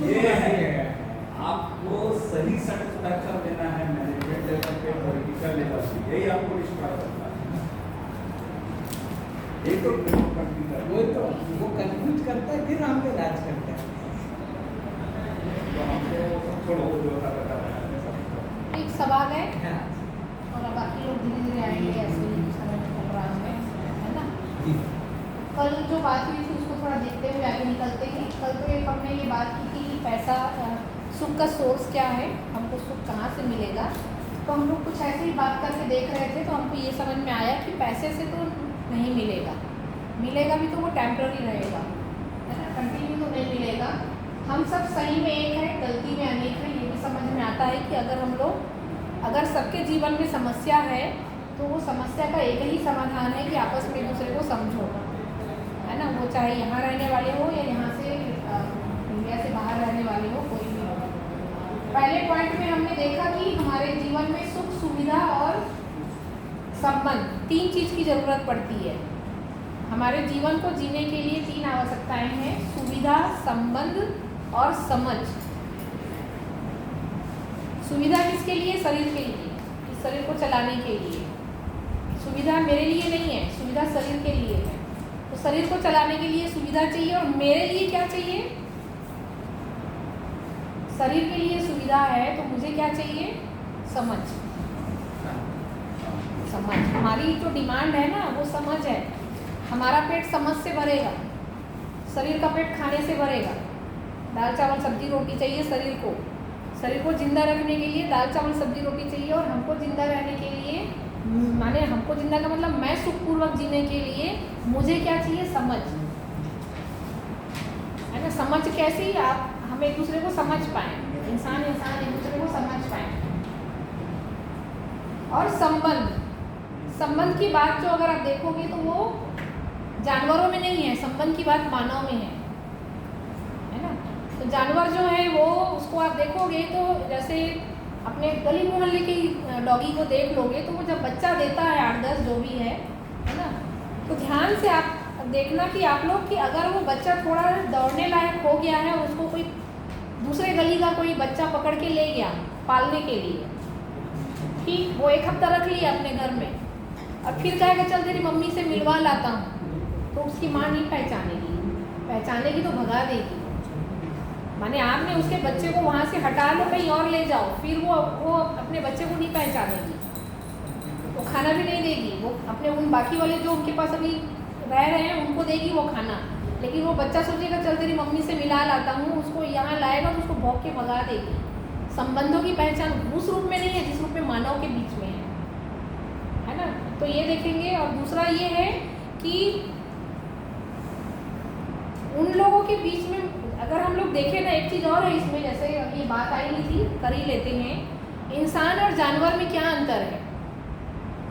ये है आपको सही स्ट्रक्चर देना है मैनेजमेंट लेवल पे, पॉलिटिकल लेवल पे, यही आपको डिस्ट्रॉय करता है। एक तो वो कंफ्यूज करता है, फिर हम पे राज करता है। तो हमको छोड़ो जो होता है। एक सवाल है हाँ और अब बाकी लोग धीरे धीरे आएंगे, ऐसे ही समय चल रहा है ना। जी कल जो बात हुई थी उसको थोड़ा देखते हुए आगे निकलते हैं। कल तो एक हमने ये बात की थी कि पैसा सुख का सोर्स क्या है, हमको सुख कहाँ से मिलेगा। तो हम लोग कुछ ऐसे ही बात करके देख रहे थे, तो हमको ये समझ में आया कि पैसे से तो नहीं मिलेगा, मिलेगा भी तो वो टेम्प्ररी रहेगा, है ना, कंटिन्यू तो नहीं मिलेगा। हम सब सही में एक है, गलती में अनेक है। ये भी समझ में आता है कि अगर सबके जीवन में समस्या है तो वो समस्या का एक ही समाधान है कि आपस में एक दूसरे को समझो, है ना। वो चाहे यहाँ रहने वाले हो या यहाँ से इंडिया से बाहर रहने वाले हो, कोई भी हो। पहले पॉइंट में हमने देखा कि हमारे जीवन में सुख, सुविधा और संबंध, 3 चीज़ की ज़रूरत पड़ती है। हमारे जीवन को जीने के लिए 3 आवश्यकताएं हैं: सुविधा, संबंध और समझ। सुविधा किसके लिए? शरीर के लिए, इस शरीर को चलाने के लिए। सुविधा मेरे लिए नहीं है, सुविधा शरीर के लिए है। तो शरीर को चलाने के लिए सुविधा चाहिए, और मेरे लिए क्या चाहिए? शरीर के लिए सुविधा है तो मुझे क्या चाहिए? समझ। समझ, हमारी जो डिमांड है ना वो समझ है। हमारा पेट समझ से भरेगा, शरीर का पेट खाने से भरेगा। दाल चावल सब्जी रोटी चाहिए शरीर को जिंदा रखने के लिए दाल चावल सब्जी रोटी चाहिए। और हमको जिंदा रहने के लिए, माने हमको जिंदा का मतलब मैं सुखपूर्वक जीने के लिए मुझे क्या चाहिए? समझ, है ना। समझ कैसी? हम एक दूसरे को समझ पाएँ, इंसान एक दूसरे को समझ पाएँ। और संबंध की बात जो अगर आप देखोगे तो वो जानवरों में नहीं है, संबंध की बात मानव में है ना। तो जानवर जो है वो, उसको आप देखोगे तो जैसे अपने गली मोहल्ले के डॉगी को देख लोगे तो वो जब बच्चा देता है 8-10 जो भी है ना, तो ध्यान से आप देखना कि आप लोग कि अगर वो बच्चा थोड़ा दौड़ने लायक हो गया है और उसको कोई दूसरे गली का कोई बच्चा पकड़ के ले गया पालने के लिए, ठीक, वो 1 हफ्ता रख लिया अपने घर में और फिर कहेगा चल तेरी मम्मी से मिलवा लाता हूँ, तो उसकी माँ नहीं पहचानेगी तो भगा देगी। माने आपने उसके बच्चे को वहाँ से हटा लो, कहीं और ले जाओ, फिर वो अपने बच्चे को नहीं पहचानेगी, वो खाना भी नहीं देगी। वो अपने उन बाकी वाले जो उनके पास अभी रह रहे हैं उनको देगी वो खाना, लेकिन वो बच्चा सोचेगा चल तेरी मम्मी से मिला लाता हूँ, उसको यहाँ लाएगा तो उसको भौंक के भगा देगी। संबंधों की पहचान उस रूप में नहीं है जिस रूप में मानव के बीच में है ना। तो ये देखेंगे। और दूसरा ये है कि उन लोगों के बीच में अगर हम लोग देखें ना, एक चीज़ और है इसमें, जैसे ये बात आई नहीं थी, कर ही लेते हैं, इंसान और जानवर में क्या अंतर है।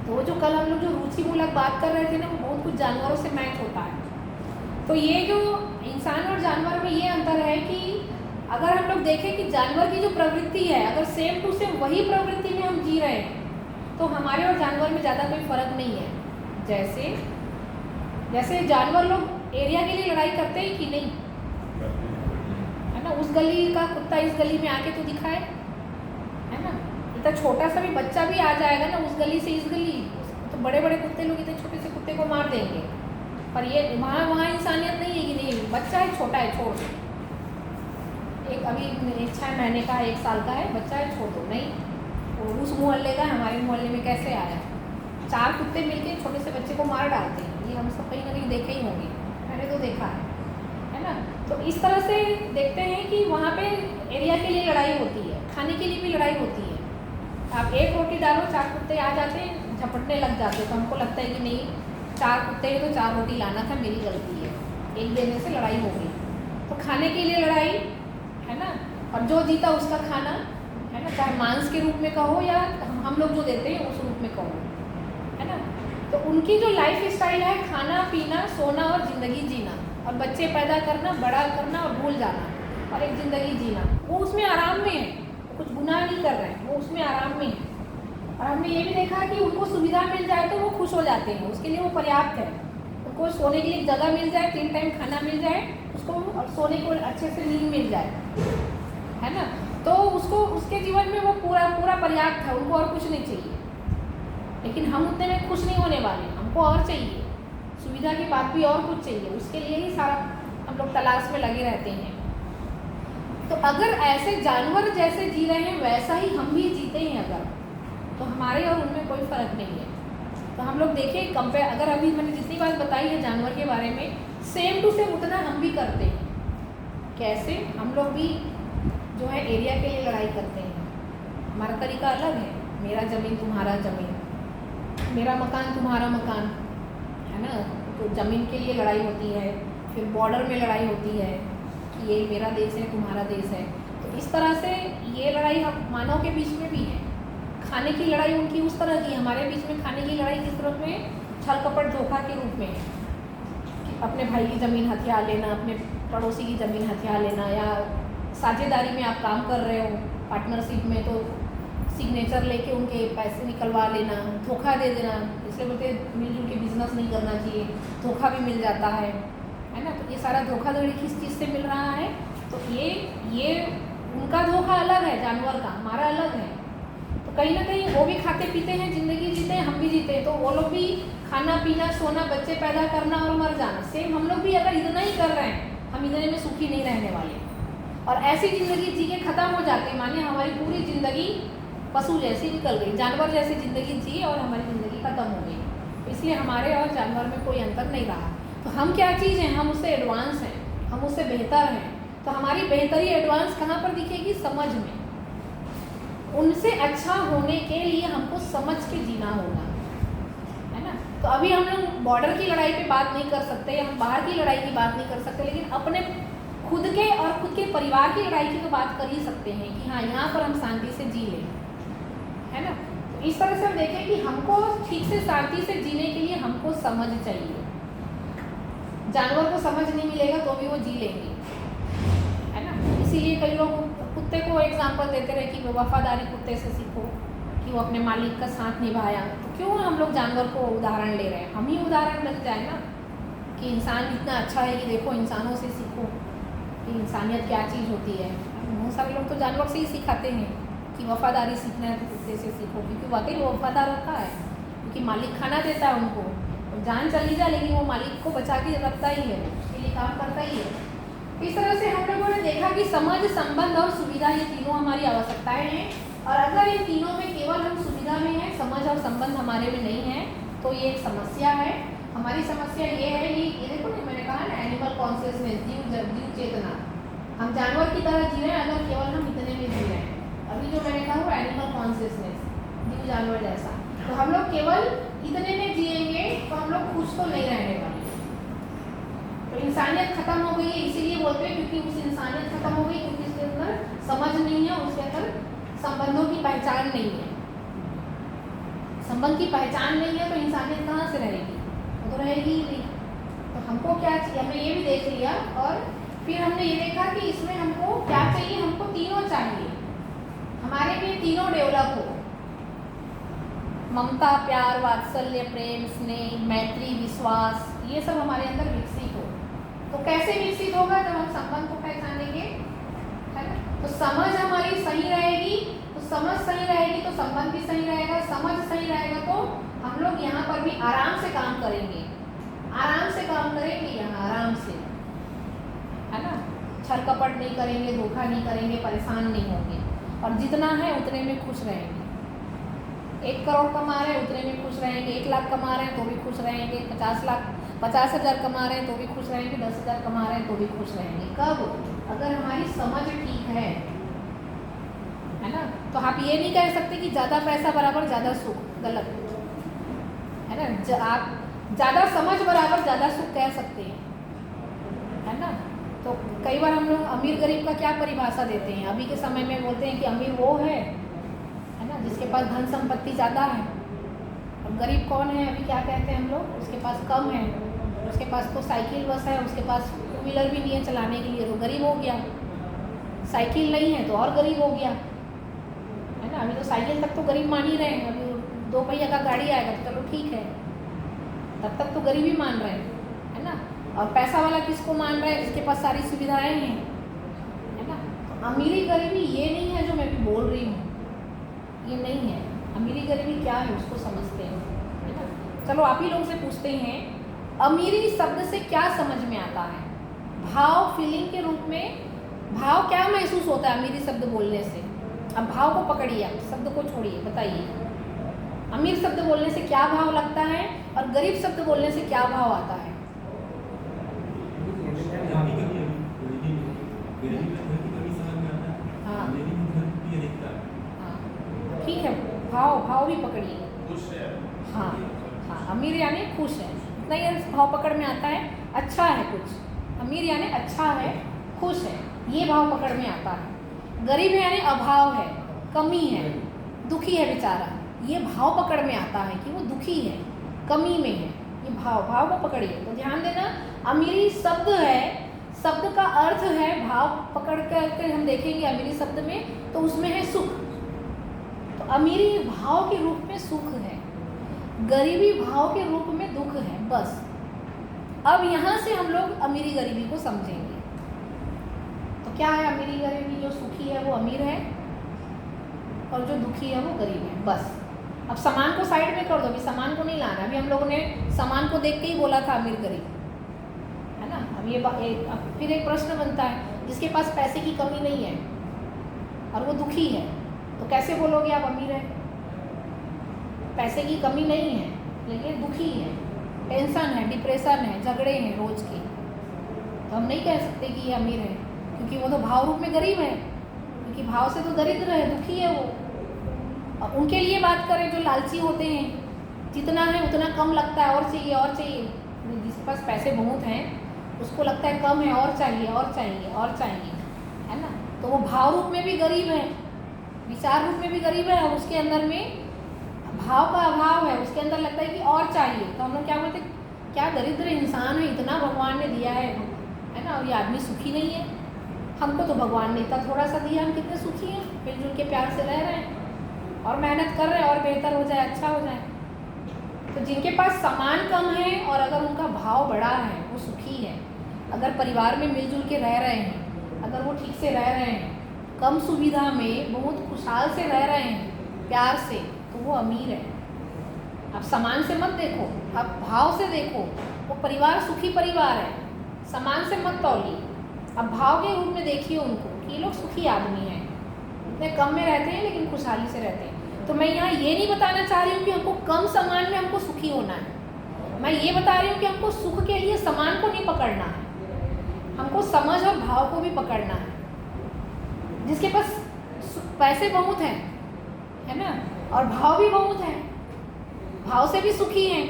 तो वो जो कल हम लोग जो रुचिमूलक बात कर रहे थे ना, वो बहुत कुछ जानवरों से मैच होता है। तो ये जो इंसान और जानवर में ये अंतर है कि अगर हम लोग देखें कि जानवर की जो प्रवृत्ति है, अगर सेम टू सेम वही प्रवृत्ति में हम जी रहे हैं तो हमारे और जानवर में ज़्यादा कोई फर्क नहीं है। जैसे जानवर लोग एरिया के लिए लड़ाई करते हैं कि नहीं, है ना। उस गली का कुत्ता इस गली में आके तो दिखाए, है ना। इतना छोटा सा भी बच्चा भी आ जाएगा ना उस गली से इस गली, तो बड़े बड़े कुत्ते लोग इतने छोटे से कुत्ते को मार देंगे। पर ये वहाँ इंसानियत नहीं है कि नहीं, बच्चा है, छोटा है, छोड़। एक अभी 6 महीने का 1 साल का है बच्चा है, छोड़ दो, नहीं। और उस मोहल्ले का हमारे मोहल्ले में कैसे आया, 4 कुत्ते मिलके छोटे से बच्चे को मार डालते हैं। ये हम सब कहीं ना कहीं देखे ही होंगे, मैंने तो देखा है ना। तो इस तरह से देखते हैं कि वहाँ पे एरिया के लिए लड़ाई होती है, खाने के लिए भी लड़ाई होती है। आप 1 रोटी डालो, 4 कुत्ते आ जाते हैं, झपटने लग जाते हैं। तो हमको लगता है कि नहीं, 4 कुत्ते हैं तो 4 रोटी लाना था, मेरी गलती है, एक देने से लड़ाई हो गई। तो खाने के लिए लड़ाई, है ना। और जो जीता उसका खाना, है ना, चाहे मांस के रूप में कहो या हम लोग जो देते हैं उस रूप में कहो, है ना। तो उनकी जो लाइफ स्टाइल है, खाना पीना, सोना और ज़िंदगी जीना, और बच्चे पैदा करना, बड़ा करना और भूल जाना, और एक ज़िंदगी जीना, वो उसमें आराम में है, वो कुछ गुनाह नहीं कर रहे हैं, वो उसमें आराम में है। और हमने ये भी देखा कि उनको सुविधा मिल जाए तो वो खुश हो जाते हैं, उसके लिए वो पर्याप्त है। उसको सोने के लिए जगह मिल जाए, 3 टाइम खाना मिल जाए उसको, और सोने को अच्छे से नींद मिल जाए, है ना, तो उसको उसके जीवन में वो पूरा पूरा पर्याप्त है, उनको और कुछ नहीं चाहिए। लेकिन हम उतने में खुश नहीं होने वाले, हमको और चाहिए, सुविधा के बाद भी और कुछ चाहिए, उसके लिए ही सारा हम लोग तलाश में लगे रहते हैं। तो अगर ऐसे जानवर जैसे जी रहे हैं वैसा ही हम भी जीते हैं अगर, तो हमारे और उनमें कोई फ़र्क नहीं है। तो हम लोग देखें कंपेयर, अगर अभी मैंने जितनी बात बताई है जानवर के बारे में, सेम टू सेम उतना हम भी करते हैं। कैसे? हम लोग भी जो है एरिया के लिए लड़ाई करते हैं, हमारा तरीका अलग है। मेरा ज़मीन तुम्हारा ज़मीन, मेरा मकान तुम्हारा मकान, है ना, तो ज़मीन के लिए लड़ाई होती है, फिर बॉर्डर में लड़ाई होती है कि ये मेरा देश है तुम्हारा देश है। तो इस तरह से ये लड़ाई हम मानव के बीच में भी है। खाने की लड़ाई उनकी उस तरह की, हमारे बीच में खाने की लड़ाई किस रूप में? छल कपट धोखा के रूप में, कि अपने भाई की ज़मीन हथिया लेना, अपने पड़ोसी की ज़मीन हथिया लेना, या साझेदारी में आप काम कर रहे हो पार्टनरशिप में तो सिग्नेचर लेके उनके पैसे निकलवा लेना, धोखा दे देना। इसलिए बोलते मिलजुल के बिजनेस नहीं करना चाहिए, धोखा भी मिल जाता है ना। तो ये सारा धोखाधड़ी किस चीज़ से मिल रहा है? तो ये उनका धोखा अलग है, जानवर का, हमारा अलग है। तो कहीं ना कहीं वो भी खाते पीते हैं, ज़िंदगी जीते हैं, हम भी जीते हैं। तो वो लोग भी खाना पीना सोना, बच्चे पैदा करना और मर जाना, सेम हम लोग भी अगर इतना ही कर रहे हैं, हम इतने में सुखी नहीं रहने वाले। और ऐसी ज़िंदगी जी के ख़त्म हो जाते हैं, मानिए हमारी पूरी ज़िंदगी पशु जैसी निकल गई, जानवर जैसी ज़िंदगी जी और हमारी ज़िंदगी ख़त्म हो गई। तो इसलिए हमारे और जानवर में कोई अंतर नहीं रहा। तो हम क्या चीज़ हैं? हम उससे एडवांस हैं, हम उससे बेहतर हैं। तो हमारी बेहतरी एडवांस कहाँ पर दिखेगी? समझ में। उनसे अच्छा होने के लिए हमको समझ के जीना होगा, है ना। तो अभी हम लोग बॉर्डर की लड़ाई पे बात नहीं कर सकते, हम बाहर की लड़ाई की बात नहीं कर सकते, लेकिन अपने खुद के और खुद के परिवार की लड़ाई की तो बात कर ही सकते हैं कि हाँ, यहाँ पर हम शांति से जी लें, है ना। तो इस तरह से हम देखें कि हमको ठीक से शांति से जीने के लिए हमको समझ चाहिए। जानवर को समझ नहीं मिलेगा तो भी वो जी लेंगे, है ना। इसीलिए कई लोग कुत्ते को एग्जाम्पल देते रहे कि वफादारी कुत्ते से सीखो, कि वो अपने मालिक का साथ निभाया। तो क्यों हम लोग जानवर को उदाहरण ले रहे हैं? हम ही उदाहरण बन जाए ना, कि इंसान इतना अच्छा है कि देखो इंसानों से सीखो कि इंसानियत क्या चीज़ होती है। बहुत सारे लोग तो जानवर से ही सिखाते हैं कि वफादारी सीखना है तो कुत्ते से सीखो, क्योंकि वाकई वो वफादार होता है, क्योंकि मालिक खाना देता है उनको, तो जान चली जाए लेकिन वो मालिक को बचा के रखता ही है, उसके लिए काम करता ही है। इस तरह से हम लोगों ने देखा कि समझ, संबंध और सुविधा ये तीनों हमारी आवश्यकताएं हैं। और अगर इन तीनों में केवल हम सुविधा में हैं, समझ और संबंध हमारे में नहीं है, तो ये एक समस्या है। हमारी समस्या ये है कि ये देखो ना, मैंने कहा ना, एनिमल कॉन्शियसनेस, जीव चेतना, हम जानवर की तरह जी रहे हैं अगर केवल हम इतने में जी रहे हैं। अभी जो मैंने कहा वो एनिमल कॉन्शियसनेस, जीव जानवर जैसा, तो हम लोग केवल इतने में जिएंगे तो हम लोग खुश तो नहीं रहने वाले। तो इंसानियत खत्म हो गई है, इसीलिए बोलते हैं क्योंकि उस इंसानियत खत्म हो गई, क्योंकि उसके अंदर समझ नहीं है, उसके अंदर संबंधों की पहचान नहीं है। संबंध की पहचान नहीं है तो इंसानियत कहाँ से रहेगी? वो तो रहेगी ही नहीं। तो हमको क्या चाहिए? हमने ये भी देख लिया, और फिर हमने ये देखा कि इसमें हमको क्या चाहिए? हमको तीनों चाहिए, हमारे में तीनों डेवलप हो। ममता, प्यार, वात्सल्य, प्रेम, स्नेह, मैत्री, विश्वास, ये सब हमारे अंदर विकसित हो। तो कैसे विकसित होगा? जब हम संबंध को पहचानेंगे, है ना। तो समझ हमारी सही रहेगी, तो समझ सही रहेगी तो संबंध भी सही रहेगा, समझ सही रहेगा तो हम लोग यहाँ पर भी आराम से काम करेंगे, आराम से काम करेंगे यहाँ, आराम से, है ना। छल कपट नहीं करेंगे, धोखा नहीं करेंगे, परेशान नहीं होंगे, और जितना है उतने में खुश रहेंगे। 1 करोड़ कमा रहे हैं उतने में खुश रहेंगे, 1 लाख कमा रहे हैं तो भी खुश रहेंगे, 50,000 कमा रहे हैं तो भी खुश रहेंगे, 10,000 कमा रहे हैं तो भी खुश रहेंगे। कब? अगर हमारी समझ ठीक है ना। तो आप ये नहीं कह सकते कि ज़्यादा पैसा बराबर ज़्यादा सुख, गलत है ना। आप ज़्यादा समझ बराबर ज़्यादा सुख कह सकते हैं, है ना। तो कई बार हम लोग अमीर गरीब का क्या परिभाषा देते हैं? अभी के समय में बोलते हैं कि अमीर वो है ना जिसके पास धन संपत्ति ज़्यादा है, और गरीब कौन है? अभी क्या कहते हैं हम लोग? उसके पास कम है, उसके पास तो साइकिल बस है, उसके पास 2 व्हीलर भी नहीं है चलाने के लिए, तो गरीब हो गया। साइकिल नहीं है तो और गरीब हो गया, है ना। अभी तो साइकिल तक तो गरीब मान ही रहे हैं, अभी 2 पहिया का गाड़ी आएगा तो चलो ठीक है, तब तक तो गरीब ही मान रहे हैं। और पैसा वाला किसको मान रहा है? जिसके पास सारी सुविधाएं हैं, है ना। अमीरी गरीबी ये नहीं है जो मैं भी बोल रही हूँ, ये नहीं है। अमीरी गरीबी क्या है उसको समझते हैं, है ना। चलो आप ही लोग से पूछते हैं, अमीरी शब्द से क्या समझ में आता है? भाव, फीलिंग के रूप में भाव क्या महसूस होता है अमीरी शब्द बोलने से? अब भाव को पकड़िए, आप शब्द को छोड़िए, बताइए अमीर शब्द बोलने से क्या भाव लगता है और गरीब शब्द बोलने से क्या भाव आता है? हाँ हाँ ठीक है, भाव भी पकड़िए। हाँ हाँ, अमीर यानी खुश है, इतना ही भाव पकड़ में आता है। अच्छा है कुछ, अमीर यानी अच्छा है, खुश है, ये भाव पकड़ में आता है। गरीब है यानी अभाव है, कमी है, दुखी है बेचारा, ये भाव पकड़ में आता है कि वो दुखी है, कमी में है, ये भाव को पकड़िए। तो ध्यान देना, अमीरी शब्द है, शब्द का अर्थ है, भाव पकड़ कर हम देखेंगे अमीरी शब्द में तो उसमें है सुख। तो अमीरी भाव के रूप में सुख है, गरीबी भाव के रूप में दुख है, बस। अब यहाँ से हम लोग अमीरी गरीबी को समझेंगे। तो क्या है अमीरी गरीबी? जो सुखी है वो अमीर है और जो दुखी है वो गरीब है, बस। अब सामान को साइड में कर दो, अभी सामान को नहीं लाना। अभी हम लोगों ने सामान को देख के ही बोला था अमीर गरीब, है ना। अब फिर एक प्रश्न बनता है, जिसके पास पैसे की कमी नहीं है और वो दुखी है, तो कैसे बोलोगे आप अमीर है? पैसे की कमी नहीं है लेकिन दुखी है, टेंशन है, डिप्रेशन है, झगड़े हैं रोज के, तो हम नहीं कह सकते कि ये अमीर है, क्योंकि वो तो भाव रूप में गरीब है, क्योंकि भाव से तो दरिद्र है, दुखी है वो। और उनके लिए बात करें जो लालची होते हैं, जितना है उतना कम लगता है, और चाहिए और चाहिए। जिसके पास पैसे बहुत हैं उसको लगता है कम है, और चाहिए और चाहिए और चाहिए, है ना। तो वो भाव रूप में भी गरीब है, विचार रूप में भी गरीब है, और उसके अंदर में भाव का अभाव है, उसके अंदर लगता है कि और चाहिए। तो हम लोग क्या बोलते हैं, क्या दरिद्र इंसान है, इतना भगवान ने दिया है ना, और ये आदमी सुखी नहीं है। हमको तो भगवान ने इतना थोड़ा सा दिया, हम कितने सुखी हैं, मिलजुल के प्यार से रह रहे हैं और मेहनत कर रहे हैं और बेहतर हो जाए, अच्छा हो जाए। तो जिनके पास सामान कम है और अगर उनका भाव बड़ा है वो सुखी है। अगर परिवार में मिलजुल के रह रहे हैं, अगर वो ठीक से रह रहे हैं, कम सुविधा में बहुत खुशहाल से रह रहे हैं, प्यार से, तो वो अमीर है। आप सामान से मत देखो, आप भाव से देखो, वो परिवार सुखी परिवार है। सामान से मत तौलिए, अब भाव के रूप में देखिए उनको कि ये लोग सुखी आदमी हैं, इतने कम में रहते हैं लेकिन खुशहाली से रहते हैं। तो मैं यहाँ ये नहीं बताना चाह रही हूँ कि हमको कम सामान में हमको सुखी होना है, मैं ये बता रही हूँ कि हमको सुख के लिए सामान को नहीं पकड़ना है, हमको समझ और भाव को भी पकड़ना है। जिसके पास पैसे बहुत हैं, है ना, और भाव भी बहुत है, भाव से भी सुखी हैं,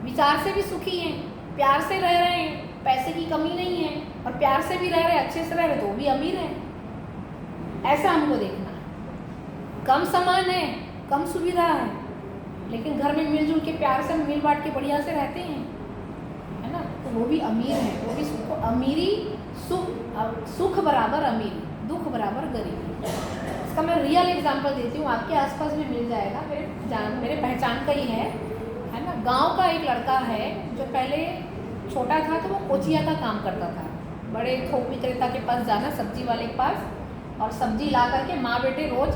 विचार से भी सुखी हैं, प्यार से रह रहे हैं, पैसे की कमी नहीं है, और प्यार से भी रह रहे, अच्छे से रह रहे, तो वो भी अमीर है। ऐसा हमको देखना है। कम सामान है, कम सुविधा है, लेकिन घर में मिलजुल के प्यार से मिल बांट के बढ़िया से रहते हैं, है ना, तो वो भी अमीर है। वो भी सुख, अमीरी सुख बराबर अमीरी, दुख बराबर गरीबी। इसका मैं रियल एग्जांपल देती हूँ, आपके आसपास भी मिल जाएगा, मेरे पहचान का ही है ना। गांव का एक लड़का है जो पहले छोटा था तो वो कोचिया का काम करता था, बड़े थोक विक्रेता के पास जाना, सब्जी वाले के पास, और सब्जी ला करके माँ बेटे रोज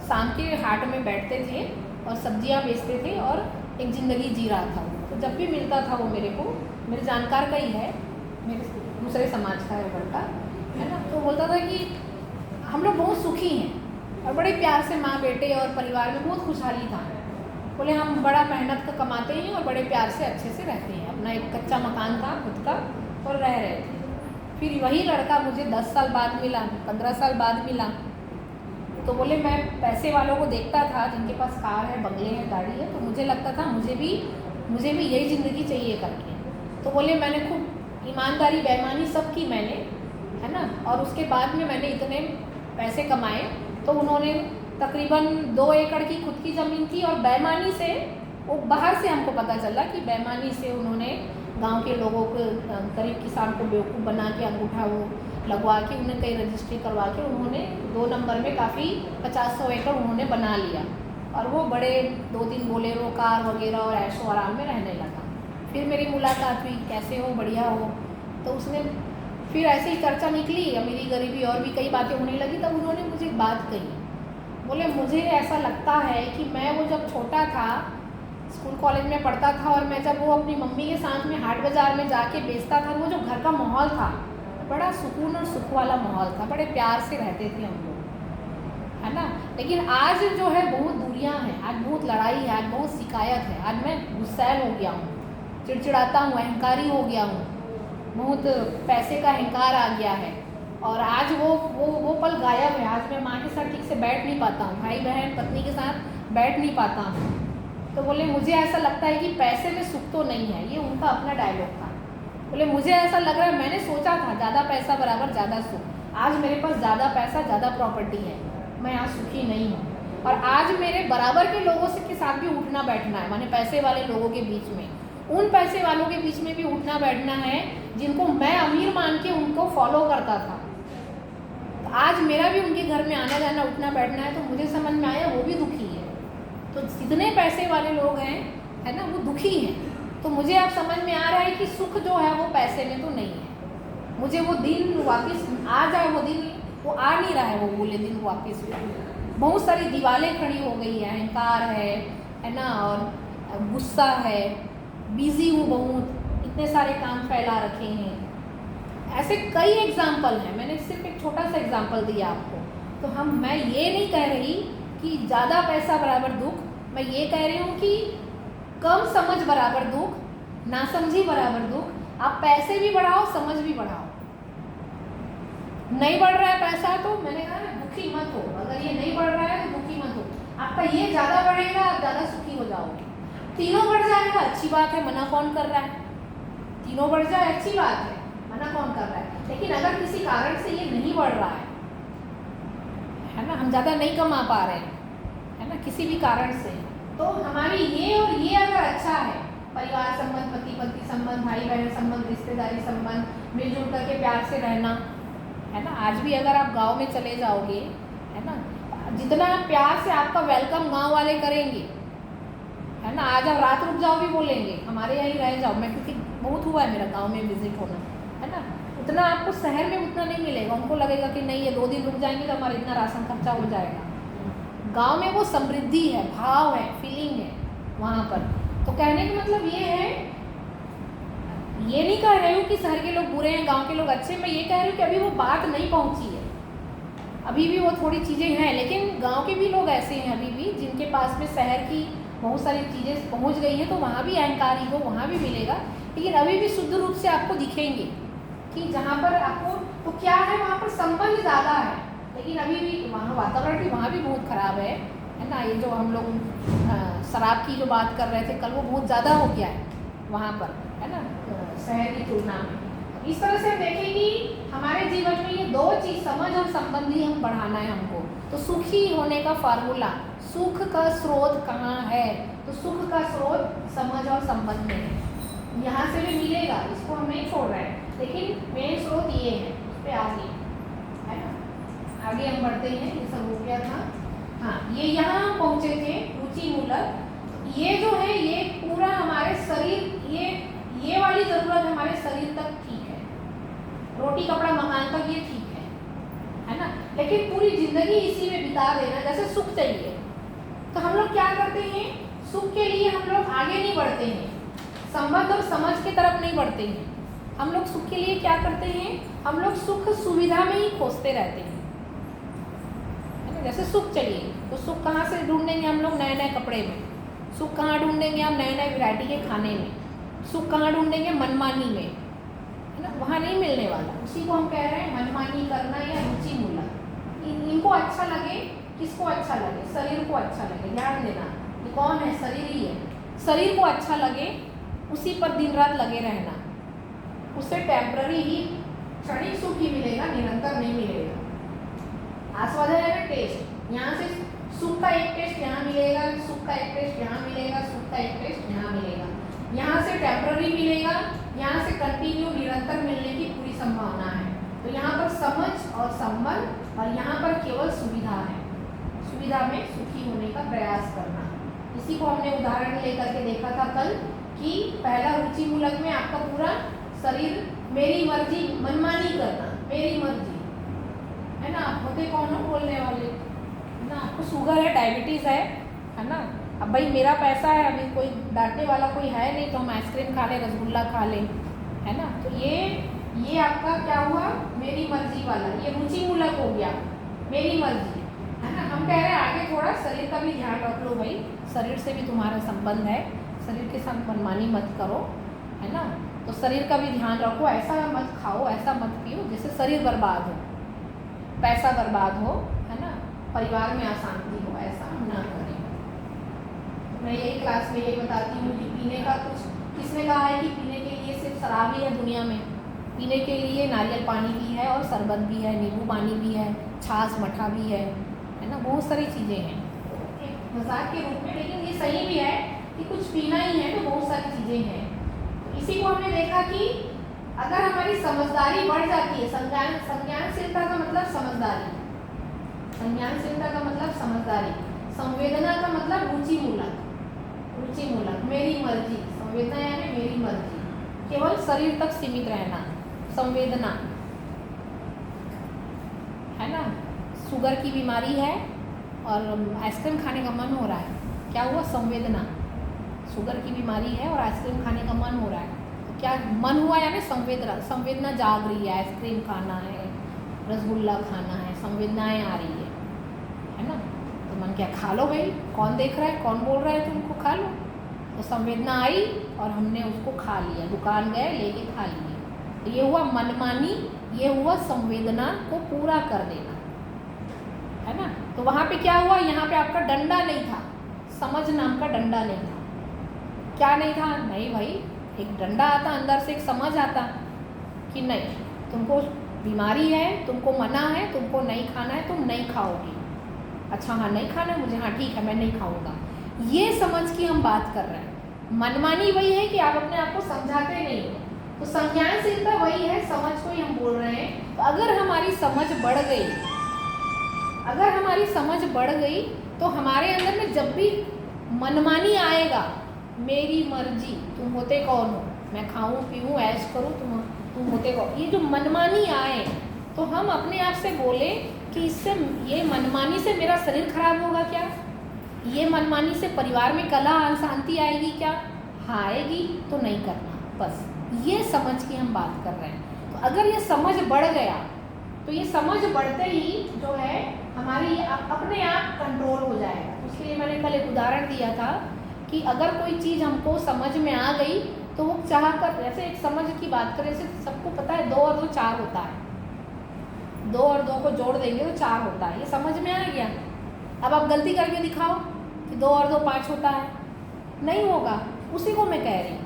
शाम के हाट में बैठते थे और सब्जियाँ बेचते थे और एक ज़िंदगी जी रहा था। तो जब भी मिलता था वो मेरे को, मेरे जानकार का ही है, मेरे दूसरे समाज का है लड़का, है ना। तो बोलता था कि हम लोग बहुत सुखी हैं और बड़े प्यार से माँ बेटे और परिवार में बहुत खुशहाली था। बोले हम बड़ा मेहनत का कमाते हैं और बड़े प्यार से अच्छे से रहते हैं, अपना एक कच्चा मकान था खुद का और रह रहे थे। फिर वही लड़का मुझे 10 साल बाद मिला, 15 साल बाद मिला, तो बोले मैं पैसे वालों को देखता था जिनके पास कार है, बंगले हैं, गाड़ी है, तो मुझे लगता था मुझे भी यही ज़िंदगी चाहिए करके। तो बोले मैंने खूब ईमानदारी बेईमानी सब की मैंने, है ना, और उसके बाद में मैंने इतने पैसे कमाए। तो उन्होंने तकरीबन 2 एकड़ की खुद की ज़मीन थी और बेईमानी से, वो बाहर से हमको पता चला कि बेईमानी से उन्होंने गांव के लोगों को, गरीब किसान को बेवकूफ़ बना के अंगूठा वो लगवा के उन्हें कई रजिस्ट्री करवा के उन्होंने 2 नंबर में काफ़ी 50-100 एकड़ उन्होंने बना लिया और वो बड़े 2-3 बोलेरो कार वगैरह और ऐशो आराम में रहने लगा। फिर मेरी मुलाकात हुई, कैसे हो, बढ़िया हो, तो उसने फिर ऐसे ही चर्चा निकली अमीरी गरीबी और भी कई बातें होने लगी, तब उन्होंने मुझे एक बात कही। बोले मुझे ऐसा लगता है कि मैं वो जब छोटा था, स्कूल कॉलेज में पढ़ता था, और मैं जब वो अपनी मम्मी के साथ में हाट बाज़ार में जाके बेचता था, वो जो घर का माहौल था बड़ा सुकून और सुख वाला माहौल था, बड़े प्यार से रहते थे हम लोग, है ना। लेकिन आज जो है बहुत दूरियां हैं, आज बहुत लड़ाई है, आज बहुत शिकायत है, आज मैं गुस्सैल हो गया हूँ, चिड़चिड़ाता हूँ, अहंकारी हो गया हूँ, बहुत पैसे का अहंकार आ गया है, और आज वो पल गायब है। आज मैं माँ के साथ ठीक से बैठ नहीं पाता हूँ, भाई बहन पत्नी के साथ बैठ नहीं पाता हूँ। तो बोले मुझे ऐसा लगता है कि पैसे में सुख तो नहीं है, ये उनका अपना डायलॉग था। बोले मुझे ऐसा लग रहा है, मैंने सोचा था ज़्यादा पैसा बराबर ज़्यादा सुख, आज मेरे पास ज़्यादा पैसा ज़्यादा प्रॉपर्टी है, मैं आज सुखी नहीं हूँ। और आज मेरे बराबर के लोगों से के साथ भी उठना बैठना है, माने पैसे वाले लोगों के बीच में, उन पैसे वालों के बीच में भी उठना बैठना है जिनको मैं अमीर मान के उनको फॉलो करता था। तो आज मेरा भी उनके घर में आना जाना उठना बैठना है, तो मुझे समझ में आया वो भी दुखी है। तो जितने पैसे वाले लोग हैं, है ना, वो दुखी हैं। तो मुझे अब समझ में आ रहा है कि सुख जो है वो पैसे में तो नहीं है। मुझे वो दिन वापस आ जाए, वो दिन वो आ नहीं रहा है, वो बोले दिन वापस। बहुत सारी दीवारें खड़ी हो गई है, अहंकार है ना, और गुस्सा है, बिजी हूँ बहुत, इतने सारे काम फैला रखे हैं। ऐसे कई एग्जाम्पल हैं, मैंने सिर्फ एक छोटा सा एग्जाम्पल दिया आपको। तो मैं ये नहीं कह रही कि ज़्यादा पैसा बराबर दुख, मैं ये कह रही हूँ कि कम समझ बराबर दुख, नासमझी बराबर दुख। आप पैसे भी बढ़ाओ, समझ भी बढ़ाओ। नहीं बढ़ रहा है पैसा तो मैंने कहा ना, दुखी मत हो। अगर ये नहीं बढ़ रहा है तो दुखी मत हो। आपका ये ज़्यादा बढ़ेगा, आप ज़्यादा सुखी हो जाओगे। तीनों बढ़ जाएगा, अच्छी बात है, मना कौन कर रहा है। तीनों बढ़ जाए अच्छी बात है, मना कौन कर रहा है। लेकिन अगर किसी कारण से ये नहीं बढ़ रहा है ना, हम ज़्यादा नहीं कमा पा रहे हैं, है ना, किसी भी कारण से, तो हमारी ये और ये अगर अच्छा है, परिवार संबंध, पति पत्नी संबंध, भाई बहन संबंध, रिश्तेदारी संबंध, मिलजुल करके प्यार से रहना, है ना। आज भी अगर आप गांव में चले जाओगे, है ना, जितना प्यार से आपका वेलकम गांव वाले करेंगे, है ना, आज आप रात रुक जाओ भी बोलेंगे, हमारे यहाँ ही रह जाओ। मैं क्योंकि बहुत हुआ है मेरा गांव में विजिट होना, है ना, उतना आपको शहर में उतना नहीं मिलेगा। उनको लगेगा कि नहीं, ये 2 दिन रुक जाएंगे तो हमारा इतना राशन खर्चा हो जाएगा। गांव में वो समृद्धि है, भाव है, फीलिंग है वहाँ पर। तो कहने का मतलब ये है, ये नहीं कह रही हूँ कि शहर के लोग बुरे हैं, गांव के लोग अच्छे। मैं ये कह रही हूँ कि अभी वो बात नहीं पहुँची है, अभी भी वो थोड़ी चीज़ें हैं। लेकिन गांव के भी लोग ऐसे हैं अभी भी, जिनके पास में शहर की बहुत सारी चीज़ें पहुँच गई हैं, तो वहाँ भी अहंकारी को वहाँ भी मिलेगा। लेकिन अभी भी शुद्ध रूप से आपको दिखेंगे कि जहाँ पर आपको तो क्या है, वहाँ पर संबंध ज़्यादा है। लेकिन अभी भी वहाँ वातावरण भी वहाँ भी बहुत ख़राब है ना। ये जो हम लोग शराब की जो बात कर रहे थे कल, वो बहुत ज़्यादा हो गया है वहाँ पर, है ना, शहर की तुलना में। इस तरह से हम देखें कि हमारे जीवन में ये 2 चीज़, समझ और संबंध ही हम बढ़ाना है हमको। तो सुखी होने का फार्मूला, सुख का स्रोत कहाँ है, तो सुख का स्रोत समझ और संबंध में है। यहाँ से भी मिलेगा, इसको हम नहीं छोड़ रहे हैं, लेकिन मेन स्रोत ये है, उस पर आगे, है ना। आगे हम बढ़ते हैं, ये सब हो गया था। हाँ, ये यहाँ हम पहुँचे थे रुचि मूलक। ये जो है ये पूरा हमारे शरीर, ये वाली ज़रूरत हमारे शरीर तक ठीक है, रोटी कपड़ा मकान तक ये ठीक है ना। लेकिन पूरी ज़िंदगी इसी में बिता देना, जैसे सुख चाहिए, तो हम लोग क्या करते हैं, सुख के लिए हम लोग आगे नहीं बढ़ते हैं, संबंध और समझ की तरफ नहीं बढ़ते हैं। हम लोग सुख के लिए क्या करते हैं, हम लोग सुख सुविधा में ही खोजते रहते हैं, है ना। जैसे सुख चाहिए तो सुख कहाँ से ढूंढेंगे हम लोग, नए नए कपड़े में। सुख कहाँ ढूंढेंगे हम, नए नए वैरायटी के खाने में। सुख कहाँ ढूंढेंगे, मनमानी में, है ना, वहाँ नहीं मिलने वाला। उसी को हम कह रहे हैं मनमानी करना या रुचि मूलक। इनको अच्छा लगे, किसको अच्छा लगे, शरीर को अच्छा लगे। ध्यान देना, ये कौन है, शरीर ही है। शरीर को अच्छा लगे, उसी पर दिन रात लगे रहना, उससे टेम्पररी ही, क्षणिक सुख ही मिलेगा, निरंतर नहीं मिलेगा। आस्वादन है ना, टेस्ट। यहाँ से सुख का एक टेस्ट यहाँ मिलेगा, सुख का एक टेस्ट यहाँ मिलेगा, सुख का एक टेस्ट यहाँ मिलेगा। यहाँ से टेम्पररी मिलेगा, यहाँ से कंटिन्यू निरंतर मिलने की पूरी संभावना है। तो यहाँ पर समझ और संबंध, और यहाँ पर केवल सुविधा है। सुविधा में सुखी होने का प्रयास करना, इसी को हमने उदाहरण लेकर के देखा था कल, कि पहला रुचि मूलक में आपका पूरा शरीर मेरी मर्जी, मनमानी करना, मेरी मर्जी, है ना। आप होते कौन हो बोलने वाले, है ना। आपको शुगर है, डायबिटीज़ है ना। अब भाई मेरा पैसा है, अभी कोई डांटने वाला कोई है नहीं, तो हम आइसक्रीम खा लें, रसगुल्ला खा लें, है ना। तो ये आपका क्या हुआ, मेरी मर्जी वाला, ये रुचि मूलक हो गया, मेरी मर्जी, है ना। हम कह रहे हैं आगे थोड़ा शरीर का भी ध्यान रख लो भाई, शरीर से भी तुम्हारा संबंध है, शरीर के साथ मनमानी मत करो, है ना। तो शरीर का भी ध्यान रखो, ऐसा मत खाओ, ऐसा मत पियो जिससे शरीर बर्बाद हो, पैसा बर्बाद हो, है ना, परिवार में अशांति हो, ऐसा हम ना करें। मैं यही क्लास में ये बताती हूँ कि पीने का कुछ, किसने कहा है कि पीने के लिए सिर्फ शराब ही है दुनिया में, पीने के लिए नारियल पानी भी है और शरबत भी है, नींबू पानी भी है, छाछ मठा भी है ना, बहुत सारी चीज़ें हैं एक मजाक के रूप में, लेकिन ये सही भी है कि कुछ पीना ही है तो बहुत सारी चीज़ें हैं। तो इसी को हमने देखा कि अगर हमारी समझदारी बढ़ जाती है, संज्ञानशीलता का मतलब समझदारी, संज्ञानशीलता का मतलब समझदारी, संवेदना का मतलब रुचि मूलक, रुचि मूलक, मेरी मर्जी, संवेदना यानी मेरी मर्जी, केवल शरीर तक सीमित रहना, संवेदना, है ना। शुगर की बीमारी है और आइसक्रीम खाने का मन हो रहा है, क्या हुआ, संवेदना, शुगर की बीमारी है और आइसक्रीम खाने का मन हो रहा है, तो क्या मन हुआ यानी संवेदना, संवेदना जाग रही है, आइसक्रीम खाना है, रसगुल्ला खाना है, संवेदनाएं आ रही है ना। तो मन क्या, खा लो भाई, कौन देख रहा है, कौन बोल रहा है, तुमको खा लो। तो संवेदना आई और हमने उसको खा लिया, दुकान गए लेके खा लिए, तो ये हुआ मनमानी, ये हुआ संवेदना को पूरा कर देना, है ना। तो वहाँ पे क्या हुआ, यहाँ पे आपका डंडा नहीं था, समझ नाम का डंडा नहीं था, क्या नहीं था, नहीं भाई, एक डंडा आता अंदर से, एक समझ आता कि नहीं, तुमको बीमारी है, तुमको मना है, तुमको नहीं खाना है, तुम नहीं खाओगी, अच्छा हाँ नहीं खाना है मुझे, हाँ ठीक है मैं नहीं खाऊंगा, ये समझ की हम बात कर रहे हैं। मनमानी वही है कि आप अपने आप को समझाते नहीं हो, तो संज्ञानशीलता वही है, समझ को ही हम बोल रहे हैं। तो अगर हमारी समझ बढ़ गई, अगर हमारी समझ बढ़ गई तो हमारे अंदर में जब भी मनमानी आएगा, मेरी मर्जी, तुम होते कौन हो, मैं खाऊं पीऊं ऐश करूं, तुम होते कौन, ये जो मनमानी आए तो हम अपने आप से बोले कि इससे, ये मनमानी से मेरा शरीर खराब होगा क्या, ये मनमानी से परिवार में कलह अशांति आएगी क्या, हाँ आएगी, तो नहीं करना, बस ये समझ की हम बात कर रहे हैं। तो अगर ये समझ बढ़ गया तो ये समझ बढ़ते ही जो है हमारी ये अपने आप कंट्रोल हो जाएगा। उसके लिए मैंने कल एक उदाहरण दिया था कि अगर कोई चीज़ हमको समझ में आ गई तो वो चाह कर, जैसे एक समझ की बात करें, जैसे सबको पता है 2 और 2 4 होता है, 2 और 2 को जोड़ देंगे तो 4 होता है, ये समझ में आ गया। अब आप गलती करके दिखाओ कि 2 और 2 5 होता है, नहीं होगा, उसी को मैं कह रही हूँ,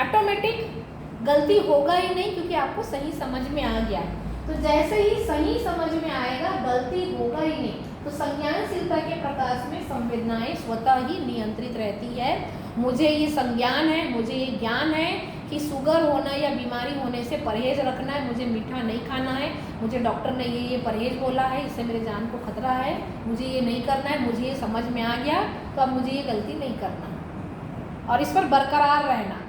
ऑटोमेटिक गलती होगा ही नहीं, क्योंकि आपको सही समझ में आ गया। तो जैसे ही सही समझ में आएगा गलती होगा ही नहीं। तो संज्ञानशीलता के प्रकाश में संवेदनाएं स्वतः ही नियंत्रित रहती है। मुझे ये संज्ञान है, मुझे ये ज्ञान है कि शुगर होना या बीमारी होने से परहेज रखना है, मुझे मीठा नहीं खाना है, मुझे डॉक्टर ने ये परहेज बोला है, इससे मेरे जान को खतरा है, मुझे ये नहीं करना है, मुझे ये समझ में आ गया, तो अब मुझे ये गलती नहीं करना। और इस पर बरकरार रहना,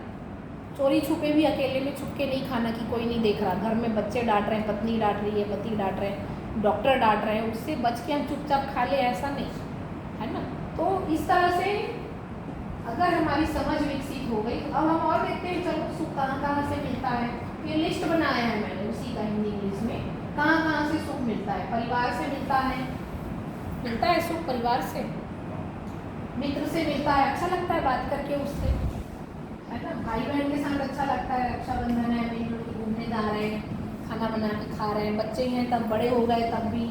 चोरी छुपे भी अकेले में छुप के नहीं खाना कि कोई नहीं देख रहा, घर में बच्चे डांट रहे हैं, पत्नी डांट रही है, पति डांट रहे हैं, डॉक्टर डांट रहे हैं, उससे बच के हम चुपचाप खा ले, ऐसा नहीं, है ना। तो इस तरह से अगर हमारी समझ विकसित हो गई तो अब हम और देखते हैं, चलो सुख कहाँ कहाँ से मिलता है। ये लिस्ट बनाया है मैंने उसी का हिंदी इंग्लिश में, कहाँ कहाँ से सुख मिलता है। परिवार से मिलता है सुख, परिवार से, मित्र से मिलता है, अच्छा लगता है बात करके उससे, है ना। भाई बहन के साथ अच्छा लगता है, रक्षाबंधन है, मिलजुल के घूमने जा रहे हैं, खाना बना के खा रहे हैं, बच्चे हैं तब बड़े हो गए तब भी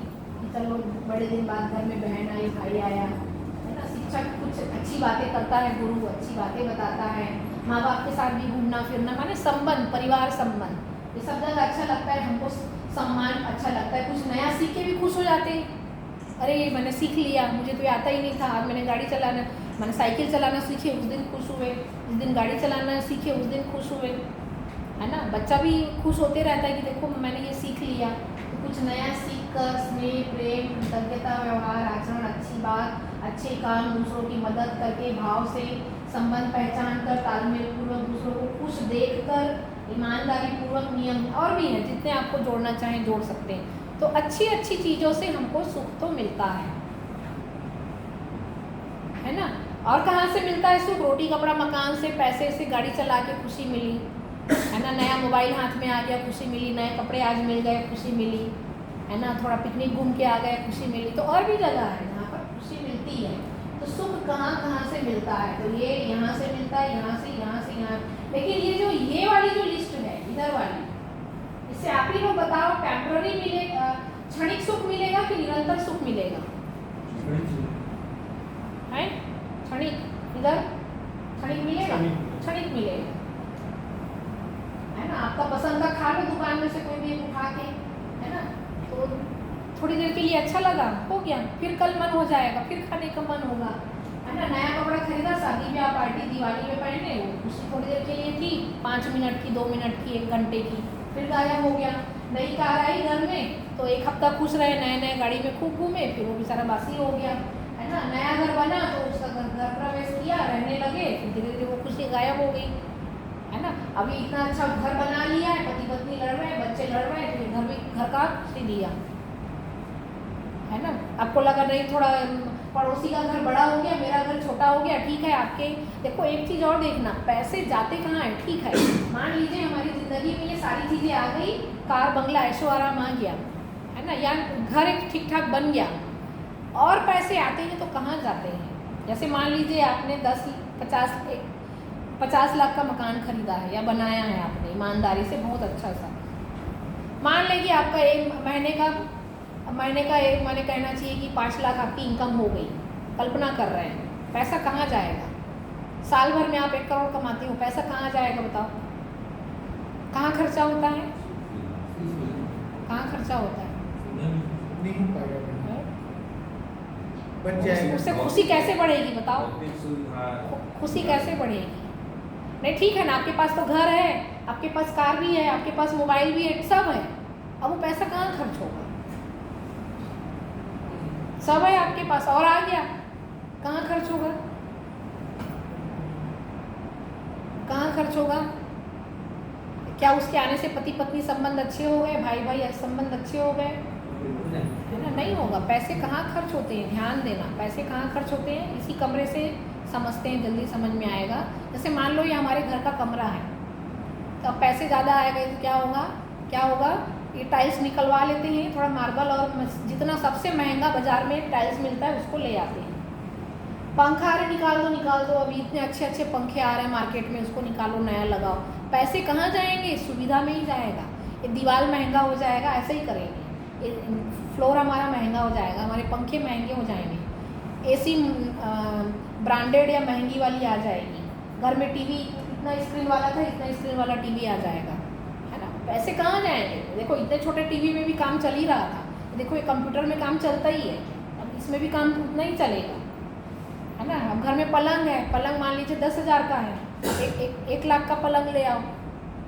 चलो बड़े दिन बाद घर में बहन आई, भाई आया, है ना। शिक्षक कुछ अच्छी बातें करता है, गुरु अच्छी बातें बताता है, माँ बाप के साथ भी घूमना फिरना, माने संबंध, परिवार संबंध, ये सब जगह अच्छा लगता है हमको, सम्मान अच्छा लगता है। कुछ नया सीख के भी खुश हो जाते हैं, अरे मैंने सीख लिया, मुझे तो आता ही नहीं था, आज मैंने गाड़ी चलाना, मैंने साइकिल चलाना सीखे, उस दिन खुश हुए, जिस दिन गाड़ी चलाना सीखे उस दिन खुश हुए, है ना। बच्चा भी खुश होते रहता है कि देखो मैंने ये सीख लिया। तो कुछ नया सीख कर स्नेह, प्रेम, कृतज्ञता, व्यवहार, आचरण, अच्छी बात, अच्छे काम, दूसरों की मदद करके भाव से संबंध पहचान कर, तालमेल पूर्वक दूसरों को खुश देख कर ईमानदारी पूर्वक नियम और भी हैं, जितने आपको जोड़ना चाहें जोड़ सकते हैं। तो अच्छी अच्छी चीज़ों से हमको सुख तो मिलता है ना। और कहाँ से मिलता है सुख? रोटी कपड़ा मकान से, पैसे से, गाड़ी चला के खुशी मिली, है ना, नया मोबाइल हाथ में आ गया खुशी मिली, नए कपड़े आज मिल गए खुशी मिली, है ना, थोड़ा पिकनिक घूम के आ गए खुशी मिली। तो और भी जगह है जहाँ पर खुशी मिलती है। तो सुख कहाँ कहाँ से मिलता है? तो ये यहाँ से मिलता है, यहाँ से, यहाँ से, यहाँ। लेकिन ये वाली जो लिस्ट है इधर वाली, इससे आप ही लोग बताओ, टेम्पररी मिलेगा, क्षणिक सुख मिलेगा कि निरंतर सुख मिलेगा? है क्षणिक, इधर क्षणिक मिलेगा, क्षणिक मिलेगा, है ना। आपका पसंद का खा लो दुकान में से कोई भी एक उठा के, है ना, तो थोड़ी देर के लिए अच्छा लगा, हो गया, फिर कल मन हो जाएगा, फिर खाने का मन होगा, है ना। नया कपड़ा खरीदा, शादी ब्याह पार्टी दिवाली में पहने, वो खुशी थोड़ी देर के लिए थी, 5 मिनट की, 2 मिनट की, 1 घंटे की, फिर गायब हो गया। नई कार आई घर में तो 1 हफ्ता खुश रहे, नए नए गाड़ी में खूब घूमे, फिर वो बेचारा बासी हो गया, है ना। नया घर बना तो उसका घर प्रवेश किया, रहने लगे, फिर धीरे धीरे वो खुशी गायब हो गई, है ना। अभी इतना अच्छा घर बना लिया है, पति पत्नी लड़ रहे हैं, बच्चे लड़ रहे हैं, फिर घर का खुशी दिया, है ना। आपको लगा नहीं, थोड़ा पड़ोसी का घर बड़ा हो गया, मेरा घर छोटा हो गया, ठीक है। आपके देखो एक चीज़ और देखना, पैसे जाते कहाँ हैं? ठीक है, मान लीजिए हमारी ज़िंदगी में ये सारी चीज़ें आ गई, कार बंगला ऐशो आराम आ गया, है ना, या घर एक ठीक ठाक बन गया, और पैसे आते हैं तो कहाँ जाते हैं? जैसे मान लीजिए आपने 50 लाख का मकान खरीदा है या बनाया है आपने ईमानदारी से, बहुत अच्छा सा। मान लेंगे आपका एक महीने का मैंने कहना चाहिए कि 5 लाख आपकी इनकम हो गई, कल्पना कर रहे हैं, पैसा कहाँ जाएगा? साल भर में आप 1 करोड़ कमाते हो, पैसा कहाँ जाएगा बताओ? कहाँ खर्चा होता है? कहाँ खर्चा होता है? नहीं हो पाएगा, बच जाएगा। उससे खुशी कैसे बढ़ेगी बताओ? खुशी कैसे बढ़ेगी? नहीं ठीक है ना, आपके पास तो घर है, आपके पास कार भी है, आपके पास मोबाइल भी है, सब है, अब वो पैसा कहाँ खर्च होगा? सब है आपके पास और आ गया, कहाँ खर्च होगा? कहाँ खर्च होगा? क्या उसके आने से पति पत्नी संबंध अच्छे हो गए, भाई भाई संबंध अच्छे हो गए, है ना? नहीं होगा। पैसे कहाँ खर्च होते हैं? ध्यान देना, पैसे कहाँ खर्च होते हैं इसी कमरे से समझते हैं, जल्दी समझ में आएगा। जैसे मान लो ये हमारे घर का कमरा है, तो अब पैसे ज़्यादा आएगा तो क्या होगा? ये टाइल्स निकलवा लेते हैं, थोड़ा मार्बल और जितना सबसे महंगा बाजार में टाइल्स मिलता है उसको ले आते हैं। पंखा अरे निकाल दो, अभी इतने अच्छे पंखे आ रहे हैं मार्केट में, उसको निकालो नया लगाओ। पैसे कहाँ जाएंगे? सुविधा में ही जाएगा। ये दीवार महंगा हो जाएगा, ऐसे ही करेंगे, ये फ्लोर हमारा महंगा हो जाएगा, हमारे पंखे महंगे हो जाएंगे, AC ब्रांडेड या महंगी वाली आ जाएगी, घर में TV इतना स्क्रीन वाला था, इतना स्क्रीन वाला TV आ जाएगा, है ना? पैसे कहाँ जाएंगे? देखो इतने छोटे TV में भी काम चल ही रहा था, देखो ये कंप्यूटर में काम चलता ही है, अब इसमें भी काम उतना ही चलेगा, है ना? अब घर में पलंग है, पलंग मान लीजिए 10,000 का है, 1 लाख का पलंग ले आओ,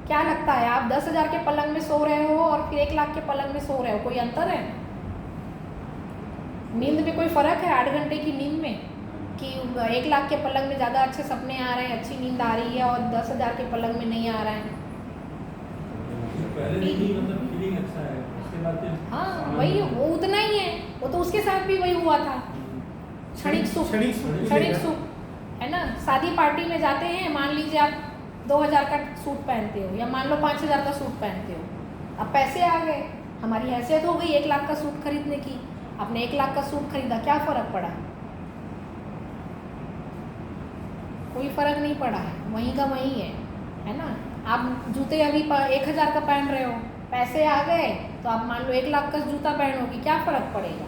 क्या लगता है आप 10,000 के पलंग में सो रहे हो और फिर 1 लाख के पलंग में सो रहे हो, कोई अंतर है? नींद में कोई फ़र्क है 8 घंटे की नींद में? कि 1 लाख के पलंग में ज़्यादा अच्छे सपने आ रहे हैं, अच्छी नींद आ रही है, और 10,000 के पलंग में नहीं आ रहा है? पहले नहीं, मतलब फीलिंग अच्छा है, उसके बाद हाँ वही, वो उतना ही है, वो तो उसके साथ भी वही हुआ था, क्षणिक सुख, है ना? शादी पार्टी में जाते हैं, मान लीजिए आप 2,000 का सूट पहनते हो, या मान लो 5,000 का सूट पहनते हो, अब पैसे आ गए, हमारी हैसियत हो गई 1 लाख का सूट खरीदने की, आपने 1 लाख का सूट खरीदा, क्या फ़र्क पड़ा? कोई फ़र्क नहीं पड़ा है, वहीं का वहीं है ना? आप जूते अभी 1,000 का पहन रहे हो, पैसे आ गए तो आप मान लो 1 लाख का जूता पहनोगे, क्या फ़र्क पड़ेगा?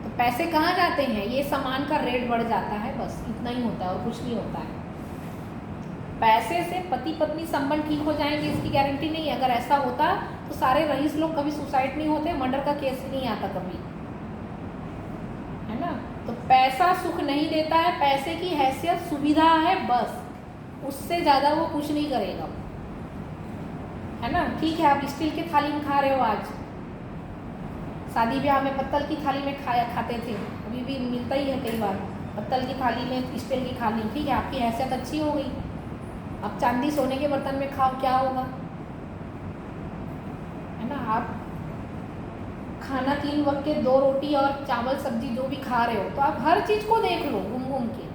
तो पैसे कहाँ जाते हैं? ये सामान का रेट बढ़ जाता है, बस इतना ही होता है और कुछ नहीं होता है। पैसे से पति पत्नी संबंध ठीक हो जाएंगे इसकी गारंटी नहीं है। अगर ऐसा होता तो सारे रईस लोग कभी सुसाइड नहीं होते, मर्डर का केस ही नहीं आता कभी, है ना? तो पैसा सुख नहीं देता है, पैसे की हैसियत सुविधा है बस, उससे ज़्यादा वो कुछ नहीं करेगा, है ना? ठीक है, आप स्टील की थाली में खा रहे हो, आज शादी ब्याह में पत्तल की थाली में खाते थे, अभी भी मिलता ही है कई बार, पत्तल की थाली में स्टील की थाली, ठीक है, आपकी हैसियत अच्छी हो गई, अब चांदी सोने के बर्तन में खाओ, क्या होगा? है ना? आप खाना 3 वक्त के 2 रोटी और चावल सब्जी जो भी खा रहे हो, तो आप हर चीज़ को देख लो घूम घूम के,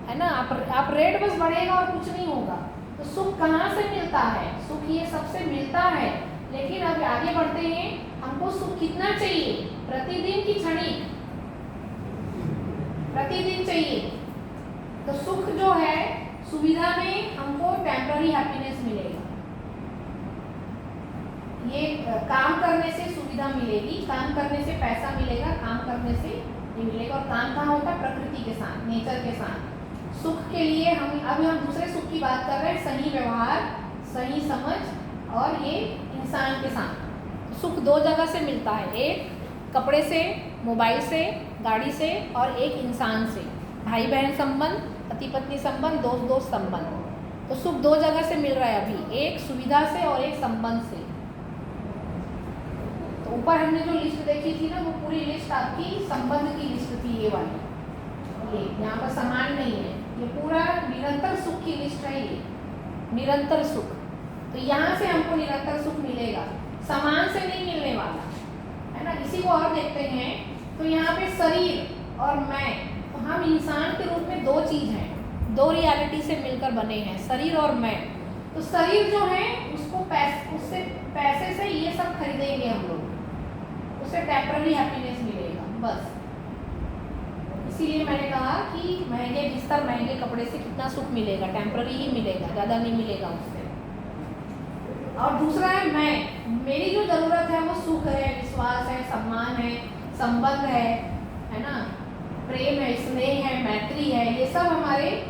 है ना? आप रेट बस बढ़ेगा और कुछ नहीं होगा। तो सुख कहाँ से मिलता है? सुख ये सबसे मिलता है, लेकिन अब आगे बढ़ते हैं। हमको सुख कितना चाहिए? प्रतिदिन की क्षणिक, प्रतिदिन चाहिए। तो सुख जो है, सुविधा में हमको टेम्पररी हैप्पीनेस मिलेगा। ये काम करने से सुविधा मिलेगी, काम करने से पैसा मिलेगा, काम करने से नहीं मिलेगा। और काम कहाँ होता है? प्रकृति के साथ, नेचर के साथ। सुख के लिए हम दूसरे सुख की बात कर रहे हैं, सही व्यवहार, सही समझ, और ये इंसान के साथ। सुख 2 जगह से मिलता है, एक कपड़े से, मोबाइल से, गाड़ी से, और एक इंसान से, भाई बहन संबंध, पति पत्नी संबंध, दोस्त दोस्त संबंध। तो सुख 2 जगह से मिल रहा है अभी, एक सुविधा से और एक संबंध से। तो ऊपर हमने जो लिस्ट देखी थी ना, वो पूरी लिस्ट आपकी संबंध की लिस्ट थी, ये वाली। ये यहाँ पर समान नहीं है, ये पूरा निरंतर सुख की लिस्ट है, ये निरंतर सुख। तो यहाँ से हमको निरंतर सुख मिलेगा, समान से नहीं मिलने वाला, है ना? इसी को और देखते हैं। तो यहाँ पे शरीर और मैं, तो हम इंसान के रूप में 2 चीज़ हैं, 2 रियलिटी से मिलकर बने हैं, शरीर और मैं। तो शरीर जो है उसको उससे पैसे से ये सब खरीदेंगे हम लोग, उससे टेम्पररी हैप्पीनेस मिलेगा बस। इसीलिए मैंने कहा कि महंगे बिस्तर, महंगे कपड़े से कितना सुख मिलेगा? टेम्पररी ही मिलेगा, ज़्यादा नहीं मिलेगा उससे। और दूसरा है मैं, मेरी जो ज़रूरत है वो सुख है, विश्वास है, सम्मान है, संबंध है ना? प्रेम है, स्नेह है, मैत्री है, ये सब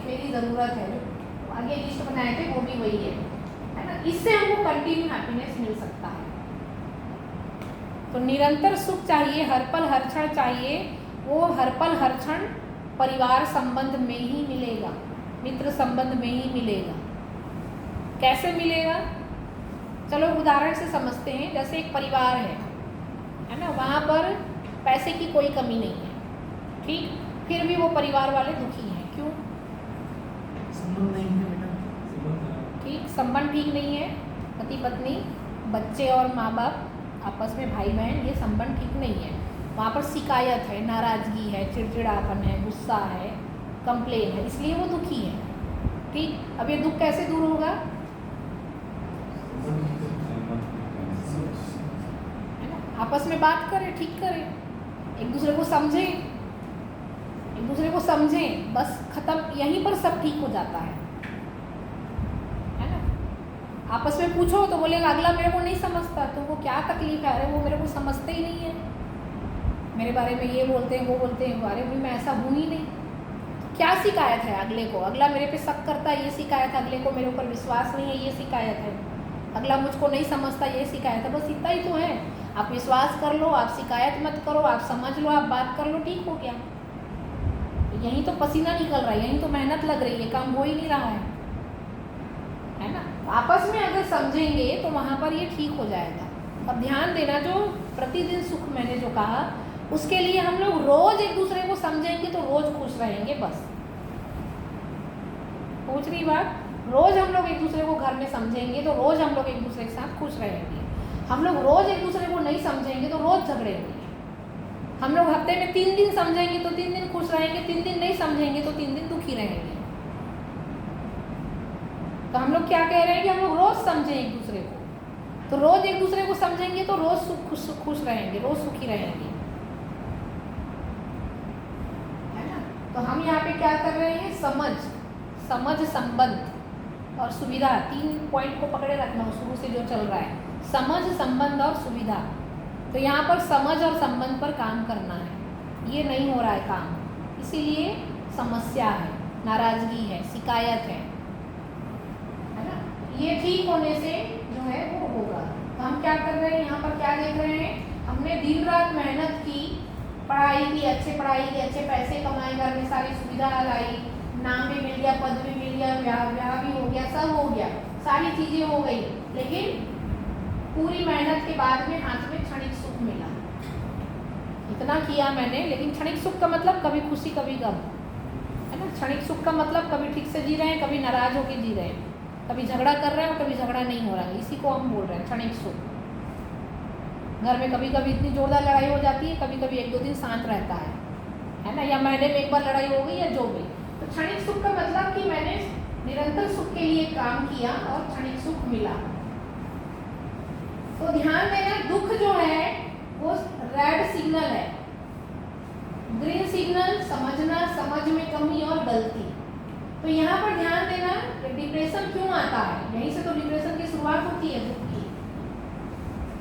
मेरी ज़रूरत है। जो आगे लिस्ट बनाए थे वो भी वही है ना? इससे हमको कंटिन्यू हैप्पीनेस मिल सकता है। तो निरंतर सुख चाहिए, हर पल हर क्षण चाहिए। वो हर पल हर क्षण परिवार संबंध में ही मिलेगा, मित्र संबंध में ही मिलेगा। कैसे मिलेगा? चलो उदाहरण से समझते हैं। जैसे एक परिवार है ना? वहाँ पर पैसे की कोई कमी नहीं है, ठीक? फिर भी वो परिवार वाले दुखी हैं, क्यों? संबंध नहीं है बेटा, ठीक, संबंध ठीक नहीं है। पति पत्नी, बच्चे और माँ बाप आपस में, भाई बहन, ये संबंध ठीक नहीं है। वहाँ पर शिकायत है, नाराज़गी है, चिड़चिड़ापन है, गुस्सा है, कंप्लेन है, इसलिए वो दुखी है, ठीक? अब ये दुख कैसे दूर होगा? है ना? आपस में बात करें, ठीक करें, एक दूसरे को समझें, एक दूसरे को समझें, बस खत्म, यहीं पर सब ठीक हो जाता है ना? आपस में पूछो तो बोलेगा अगला मेरे को नहीं समझता, तुमको क्या तकलीफ है? अरे वो मेरे को समझते ही नहीं है, मेरे बारे में ये बोलते हैं, वो बोलते हैं, अरे भाई मैं ऐसा हूँ ही नहीं। तो क्या शिकायत है अगले को? अगला मेरे पे शक करता है, ये शिकायत है। अगले को मेरे ऊपर विश्वास नहीं है, ये शिकायत है। अगला मुझको नहीं समझता, ये शिकायत है। बस इतना ही तो है। आप विश्वास कर लो, आप शिकायत मत करो, आप समझ लो, आप बात कर लो, ठीक हो गया। यहीं तो पसीना निकल रहा है, यहीं तो मेहनत लग रही है, काम हो ही नहीं रहा है ना? आपस में अगर समझेंगे तो वहाँ पर ये ठीक हो जाएगा। अब ध्यान देना, जो प्रतिदिन सुख मैंने जो कहा, उसके लिए हम लोग रोज एक दूसरे को समझेंगे तो रोज खुश रहेंगे। बस पूछ रही बात, रोज हम लोग एक दूसरे को घर में समझेंगे तो रोज हम लोग एक दूसरे के साथ खुश रहेंगे। हम लोग रोज एक दूसरे को नहीं समझेंगे तो रोज झगड़ेंगे। हम लोग हफ्ते में 3 दिन समझेंगे तो 3 दिन खुश रहेंगे, 3 दिन नहीं समझेंगे तो 3 दिन दुखी रहेंगे। तो हम लोग क्या कह रहे हैं कि हम लोग रोज समझें एक दूसरे को, तो रोज एक दूसरे को समझेंगे तो रोज खुश रहेंगे, रोज सुखी रहेंगे, है ना? तो हम यहाँ पे क्या कर रहे हैं? समझ, संबंध और सुविधा, 3 पॉइंट को पकड़े रखना शुरू से जो चल रहा है, समझ, संबंध और सुविधा। तो यहाँ पर समझ और संबंध पर काम करना है, ये नहीं हो रहा है काम, इसीलिए समस्या है, नाराजगी है, शिकायत है ना? ये ठीक होने से जो है वो होगा। तो हम क्या कर रहे हैं यहाँ पर, क्या देख रहे हैं? हमने दिन रात मेहनत की, पढ़ाई की, अच्छे पढ़ाई की, अच्छे पैसे कमाए, घर में सारी सुविधा लाई, नाम भी मिल गया, पद भी मिल गया, ब्याह भी हो गया, सब हो गया, सारी चीज़ें हो गई, लेकिन पूरी मेहनत के बाद में हाथ में क्षणिक सुख मिला। इतना किया मैंने, लेकिन क्षणिक सुख का मतलब कभी खुशी कभी गम, है ना? क्षणिक सुख का मतलब कभी ठीक से जी रहे हैं, कभी नाराज होकर जी रहे हैं। कभी झगड़ा कर रहा है और कभी झगड़ा नहीं हो रहा है, इसी को हम बोल रहे हैं क्षणिक सुख। घर में कभी कभी इतनी जोरदार लड़ाई हो जाती है, कभी कभी 1-2 दिन शांत रहता है ना, या महीने में एक बार लड़ाई हो गई या जो भी। तो क्षणिक सुख का मतलब कि मैंने निरंतर सुख के लिए काम किया और क्षणिक सुख मिला। तो ध्यान देना, दुख जो है वो रेड सिग्नल है, ग्रीन सिग्नल समझना, समझ में कमी और गलती। तो यहाँ पर ध्यान देना कि डिप्रेशन क्यों आता है, यहीं से तो डिप्रेशन की शुरुआत होती है दुख की।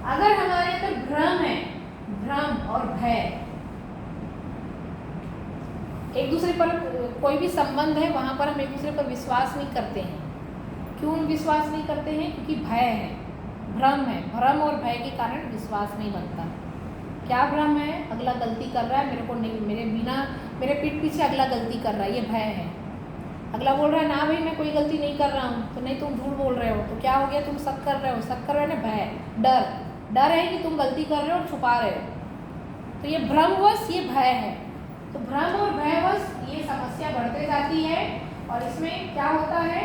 अगर हमारे अंदर भ्रम है, भ्रम और भय, एक दूसरे पर कोई भी संबंध है वहाँ पर हम एक दूसरे पर विश्वास नहीं करते हैं। क्यों विश्वास नहीं करते हैं? क्योंकि भय है, भ्रम है। भ्रम और भय के कारण विश्वास नहीं बनता। क्या भ्रम है? अगला गलती कर रहा है, मेरे को नहीं, मेरे पीठ पीछे अगला गलती कर रहा है, ये भय है। अगला बोल रहा है ना भाई मैं कोई गलती नहीं कर रहा हूँ, तो नहीं तुम झूठ बोल रहे हो, तो क्या हो गया? तुम शक कर रहे हो, शक कर रहे हो ना, भय, डर है कि तुम गलती कर रहे हो और छुपा रहे हो। तो ये भ्रमवश, ये भय है। तो भ्रम और भयवश ये समस्या बढ़ते जाती है और इसमें क्या होता है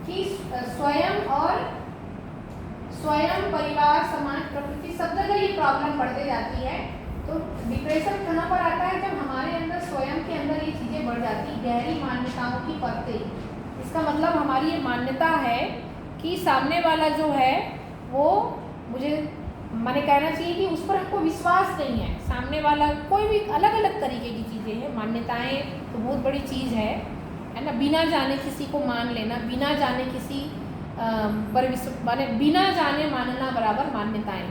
कि स्वयं, परिवार, समाज, प्रकृति सब जगह ये प्रॉब्लम बढ़ते जाती है। तो डिप्रेशन कहाँ पर आता है? जब हमारे अंदर स्वयं के अंदर ये चीज़ें बढ़ जाती, गहरी मान्यताओं की परतें। इसका मतलब हमारी ये मान्यता है कि सामने वाला जो है वो मुझे, मैंने कहना चाहिए कि उस पर हमको विश्वास नहीं है। सामने वाला कोई भी अलग अलग तरीके की चीज़ें हैं, मान्यताएं तो बहुत बड़ी चीज़ है ना। बिना जाने किसी को मान लेना, बिना जाने किसी पर माने बिना जाने मानना बराबर मान्यताएं,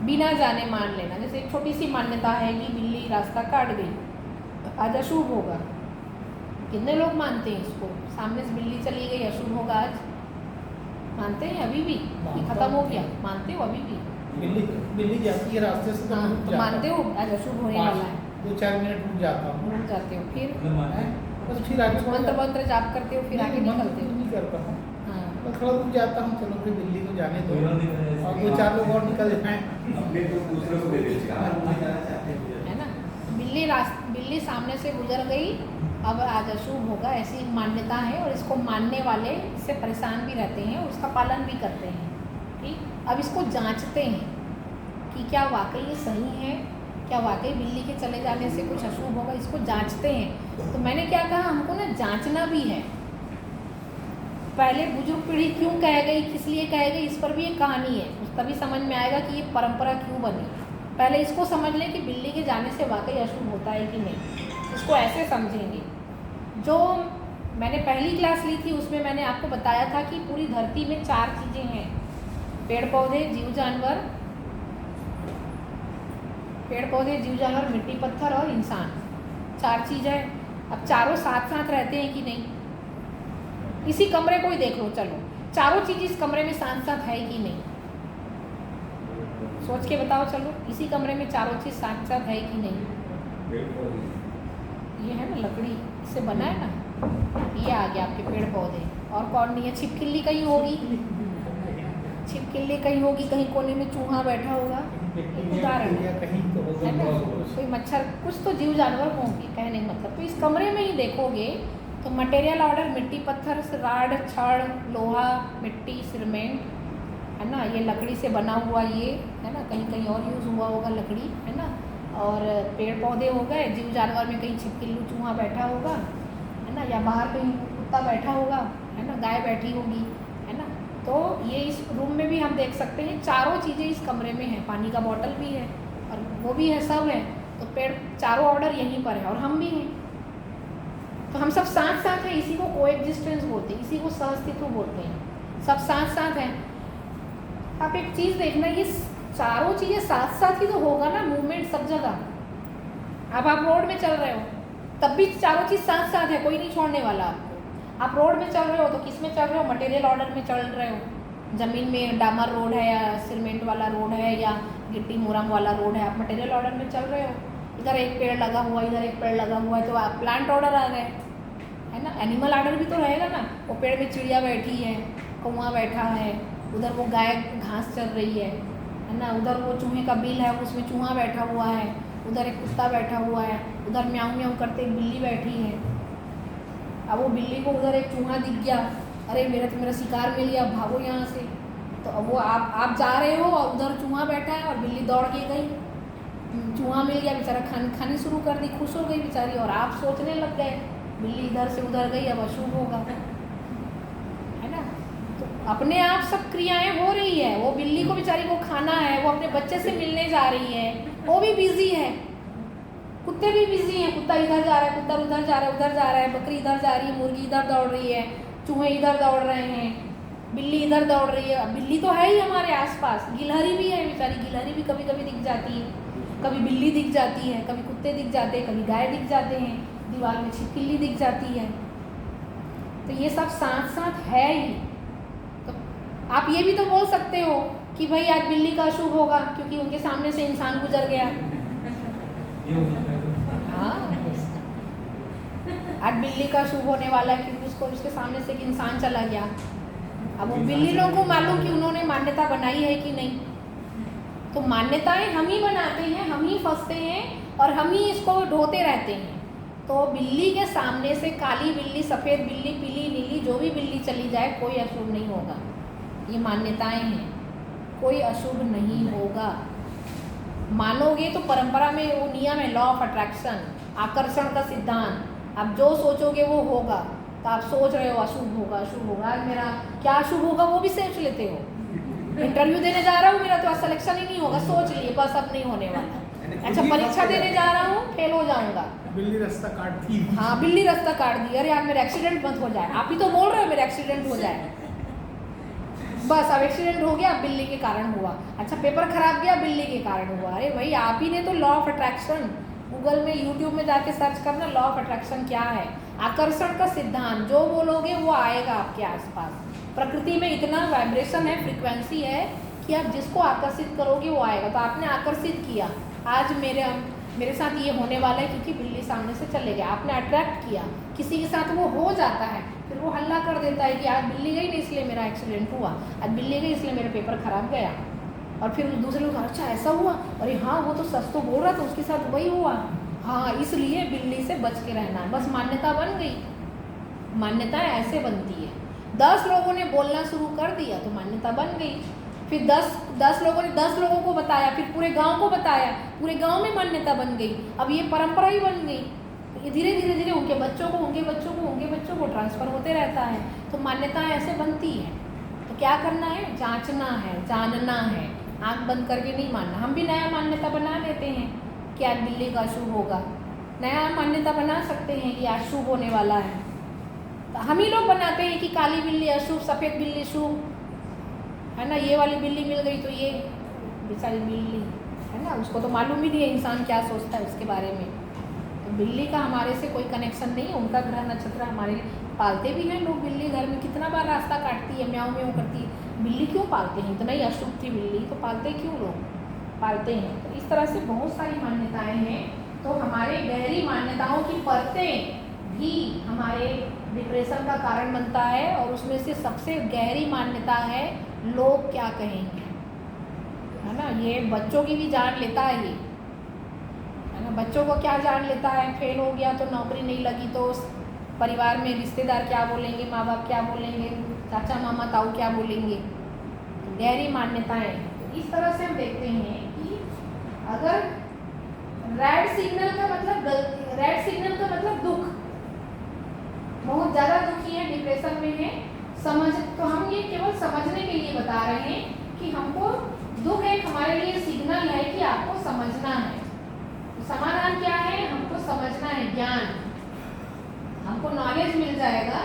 बिना जाने मान लेना। जैसे एक छोटी सी मान्यता है कि बिल्ली रास्ता काट गई, आज अशुभ होगा। कितने लोग मानते हैं इसको? सामने से बिल्ली चली गई, अशुभ होगा आज, मानते हैं अभी भी? खत्म हो गया, मानते हो अभी भी? बिल्ली जाती है रास्ते से तो तो मानते हो आज अशुभ होने वाला है? 2-4 मिनट रुक जाता हूँ, रुक जाते हो, फिर बस फिर आगे मंत्र जाप करते हो, फिर आगे निकलते हो। नहीं करता हूँ, हाँ, मैं थोड़ा रुक जाता हूँ, चलो फिर बिल्ली को जाने दो और 2-4 लोग और निकल जाए, अपने तो दूसरे को दे देते है ना। बिल्ली सामने से गुजर गई, अब आज अशुभ होगा, ऐसी मान्यता है और इसको मानने वाले इससे परेशान भी रहते हैं और उसका पालन भी करते हैं। ठीक, अब इसको जांचते हैं कि क्या वाकई ये सही है, क्या वाकई बिल्ली के चले जाने से कुछ अशुभ होगा, इसको जांचते हैं। तो मैंने क्या कहा, हमको ना जांचना भी है। पहले बुजुर्ग पीढ़ी क्यों कह गई, किस लिए कह गई, इस पर भी एक कहानी है, तभी समझ में आएगा कि ये परंपरा क्यों बनी। पहले इसको समझ लें कि बिल्ली के जाने से वाकई अशुभ होता है कि नहीं, इसको ऐसे समझेंगे। जो मैंने पहली क्लास ली थी उसमें मैंने आपको बताया था कि पूरी धरती में 4 चीज़ें हैं, पेड़ पौधे, जीव जानवर, मिट्टी पत्थर और इंसान। 4 चीज़ है। अब चारों साथ साथ रहते हैं कि नहीं? इसी कमरे को ही देख लो, चलो चारों चीज़ इस कमरे में साथ साथ है कि नहीं? सोच के बताओ, चलो इसी कमरे में चारों चीज़ साथ साथ है कि नहीं? ये है ना लकड़ी, इससे बना है ना, ये आ गया आपके पेड़ पौधे। और कौन नहीं है? छिपकली कहीं होगी, छिपकली कहीं होगी, कहीं कोने में चूहा बैठा होगा, उदाहरण है, है ना। कोई मच्छर, कुछ तो जीव जानवर होंगे, कहने का मतलब। तो इस कमरे में ही देखोगे तो मटेरियल ऑर्डर मिट्टी पत्थर, राड, छड़, लोहा, मिट्टी, सीमेंट, है ना, ये लकड़ी से बना हुआ, ये है ना, कहीं कहीं और यूज़ हुआ होगा लकड़ी, है ना। और पेड़ पौधे हो गए, जीव जानवर में कहीं छिपकली चूहा बैठा होगा, है ना, या बाहर कहीं कुत्ता बैठा होगा, है ना, गाय बैठी होगी, है ना। तो ये इस रूम में भी हम देख सकते हैं, चारों चीज़ें इस कमरे में हैं, पानी का बॉटल भी है और वो भी है, सब है। तो पेड़, चारों ऑर्डर यहीं पर है और हम भी हैं। तो हम सब साथ साथ हैं, इसी को कोएग्जिस्टेंस बोलते हैं, इसी को सहअस्तित्व बोलते हैं, सब साथ साथ हैं। आप एक चीज़ देखना, ये चारों चीज़ें साथ साथ ही तो होगा ना, मूवमेंट सब जगह। अब आप रोड में चल रहे हो तब भी चारों चीज़ साथ साथ है, कोई नहीं छोड़ने वाला आपको। आप रोड में चल रहे हो तो किस में चल रहे हो? मटेरियल ऑर्डर में चल रहे हो। ज़मीन में डामर रोड है या सीमेंट वाला रोड है या गिट्टी मोरंग वाला रोड है, आप मटेरियल ऑर्डर में चल रहे हो। इधर एक पेड़ लगा हुआ, इधर एक पेड़ लगा हुआ है, तो आप प्लांट ऑर्डर आ गए, है ना। एनिमल ऑर्डर भी तो रहेगा ना, वो पेड़ में चिड़िया बैठी है, कौवा बैठा है, उधर वो गाय घास चल रही है ना, उधर वो चूहे का बिल है, उसमें चूहा बैठा हुआ है, उधर एक कुत्ता बैठा हुआ है, उधर म्याऊं म्याऊं करते एक बिल्ली बैठी है। अब वो बिल्ली को उधर एक चूहा दिख गया अरे मेरा शिकार मिल गया, भागो यहाँ से। तो अब वो आप जा रहे हो और उधर चूहा बैठा है और बिल्ली दौड़ के गई, चूहा मिल गया, बेचारा खानी शुरू कर दी, खुश हो गई बेचारी, और आप सोचने लग गए बिल्ली इधर से उधर गई, अब अशुभ होगा, है ना। तो अपने आप सब क्रियाएं हो रही है, वो बिल्ली को बेचारी को खाना है, वो अपने बच्चे से मिलने जा रही है, वो भी बिजी है, कुत्ते भी बिजी हैं, कुत्ता इधर जा रहा है, कुत्ता उधर जा रहा है, उधर जा रहा है, बकरी इधर जा रही है, मुर्गी इधर दौड़ रही है, चूहे इधर दौड़ रहे हैं, बिल्ली इधर दौड़ रही है। बिल्ली तो है ही हमारे आसपास, गिलहरी भी है बेचारी, गिलहरी भी कभी कभी दिख जाती है, कभी बिल्ली दिख जाती है, कभी कुत्ते दिख जाते हैं, कभी गाय दिख जाते हैं, दीवार में छिपकली दिख जाती है। तो ये सब साथ साथ है ही। तो आप ये भी तो बोल सकते हो कि भाई आज बिल्ली का अशुभ होगा क्योंकि उनके सामने से इंसान गुजर गया। हाँ, आज बिल्ली का शुभ होने वाला है क्योंकि उसके सामने से एक इंसान चला गया। अब वो बिल्ली लोगों को मालूम कि उन्होंने मान्यता बनाई है कि नहीं। तो मान्यताएं हम ही बनाते हैं, हम ही फंसते हैं और हम ही इसको ढोते रहते हैं। तो बिल्ली के सामने से काली बिल्ली, सफ़ेद बिल्ली, पीली नीली जो भी बिल्ली चली जाए कोई अशुभ नहीं होगा। ये मान्यताएं हैं, कोई अशुभ नहीं होगा। मानोगे तो परंपरा में वो नियम है, लॉ ऑफ अट्रैक्शन, आकर्षण का सिद्धांत। आप जो सोचोगे वो होगा। तो आप सोच रहे हो अशुभ होगा, अशुभ होगा, आज मेरा क्या अशुभ होगा वो भी सोच लेते हो। इंटरव्यू देने जा रहा हूँ, मेरा तो सिलेक्शन ही नहीं होगा, सोच लिए बस अब नहीं होने वाला। अच्छा, परीक्षा देने जा रहा हूँ, फेल हो जाऊंगा, बिल्ली रास्ता काट दी। हाँ, बिल्ली रास्ता काट दी, अरे यार मेरा एक्सीडेंट मत हो जाए। आप ही तो बोल रहे हो मेरा एक्सीडेंट हो जाए, बस अब एक्सीडेंट हो गया, बिल्ली के कारण हुआ। अच्छा, पेपर खराब गया, बिल्ली के कारण हुआ। अरे भाई, आप ही ने तो लॉ ऑफ अट्रैक्शन, गूगल में यूट्यूब में जाके सर्च करना लॉ ऑफ अट्रैक्शन क्या है। आकर्षण का सिद्धांत, जो बोलोगे वो आएगा आपके आसपास। प्रकृति में इतना वाइब्रेशन है, फ्रीक्वेंसी है कि आप जिसको आकर्षित करोगे वो आएगा। तो आपने आकर्षित किया, आज मेरे साथ ये होने वाला है क्योंकि बिल्ली सामने से चले गए। आपने अट्रैक्ट किया, किसी के साथ वो हो जाता है, फिर वो हल्ला कर देता है कि आज बिल्ली गई नहीं इसलिए मेरा एक्सीडेंट हुआ, आज बिल्ली गई इसलिए मेरा पेपर खराब गया। और फिर दूसरे लोग, अच्छा ऐसा हुआ, अरे हाँ वो तो सच तो बोल रहा था, उसके साथ वही हुआ, हाँ इसलिए बिल्ली से बच के रहना है। बस मान्यता बन गई। मान्यताएं ऐसे बनती है। 10 लोगों ने बोलना शुरू कर दिया तो मान्यता बन गई। फिर 10 लोगों ने 10 लोगों को बताया, फिर पूरे गांव को बताया, पूरे गांव में मान्यता बन गई। अब ये परंपरा ही बन गई। ये धीरे धीरे उनके बच्चों को ट्रांसफ़र होते रहता है। तो मान्यताएं ऐसे बनती हैं। तो क्या करना है, जांचना है, जानना है, आंख बंद करके नहीं मानना। हम भी नया मान्यता बना लेते हैं कि आज बिल्ली का अशुभ होगा, नया मान्यता बना सकते हैं कि आज शुभ होने वाला है। तो हम ही लोग बनाते हैं कि काली बिल्ली अशुभ, सफ़ेद बिल्ली शुभ, है ना। ये वाली बिल्ली मिल गई तो ये बेचारी बिल्ली, है ना, उसको तो मालूम ही नहीं है इंसान क्या सोचता है उसके बारे में। तो बिल्ली का हमारे से कोई कनेक्शन नहीं है। उनका ग्रह नक्षत्र हमारे पालते भी हैं लोग। बिल्ली घर में कितना बार रास्ता काटती है, म्याऊं म्याऊं करती है। बिल्ली क्यों पालते हैं? इतना ही अशुभ थी बिल्ली तो पालते क्यों लोग? पालते हैं। तो इस तरह से बहुत सारी मान्यताएं हैं। तो हमारे गहरी मान्यताओं की परतें भी हमारे डिप्रेशन का कारण बनता है। और उसमें से सबसे गहरी मान्यता है लोग क्या कहेंगे, है ना। ये बच्चों की भी जान लेता है, ये है ना। बच्चों को क्या जान लेता है, फेल हो गया तो नौकरी नहीं लगी तो परिवार में रिश्तेदार क्या बोलेंगे, माँ बाप क्या बोलेंगे, चाचा मामा ताऊ क्या बोलेंगे। गहरी मान्यताएं। तो इस तरह से हम देखते हैं कि अगर रेड सिग्नल का मतलब दुख, बहुत ज़्यादा दुखी है, डिप्रेशन में है, तो हम ये केवल समझने के लिए बता रहे हैं कि हमको दुख एक हमारे लिए सिग्नल है कि आपको समझना है। समाधान क्या है? हमको समझना है, ज्ञान, हमको नॉलेज मिल जाएगा।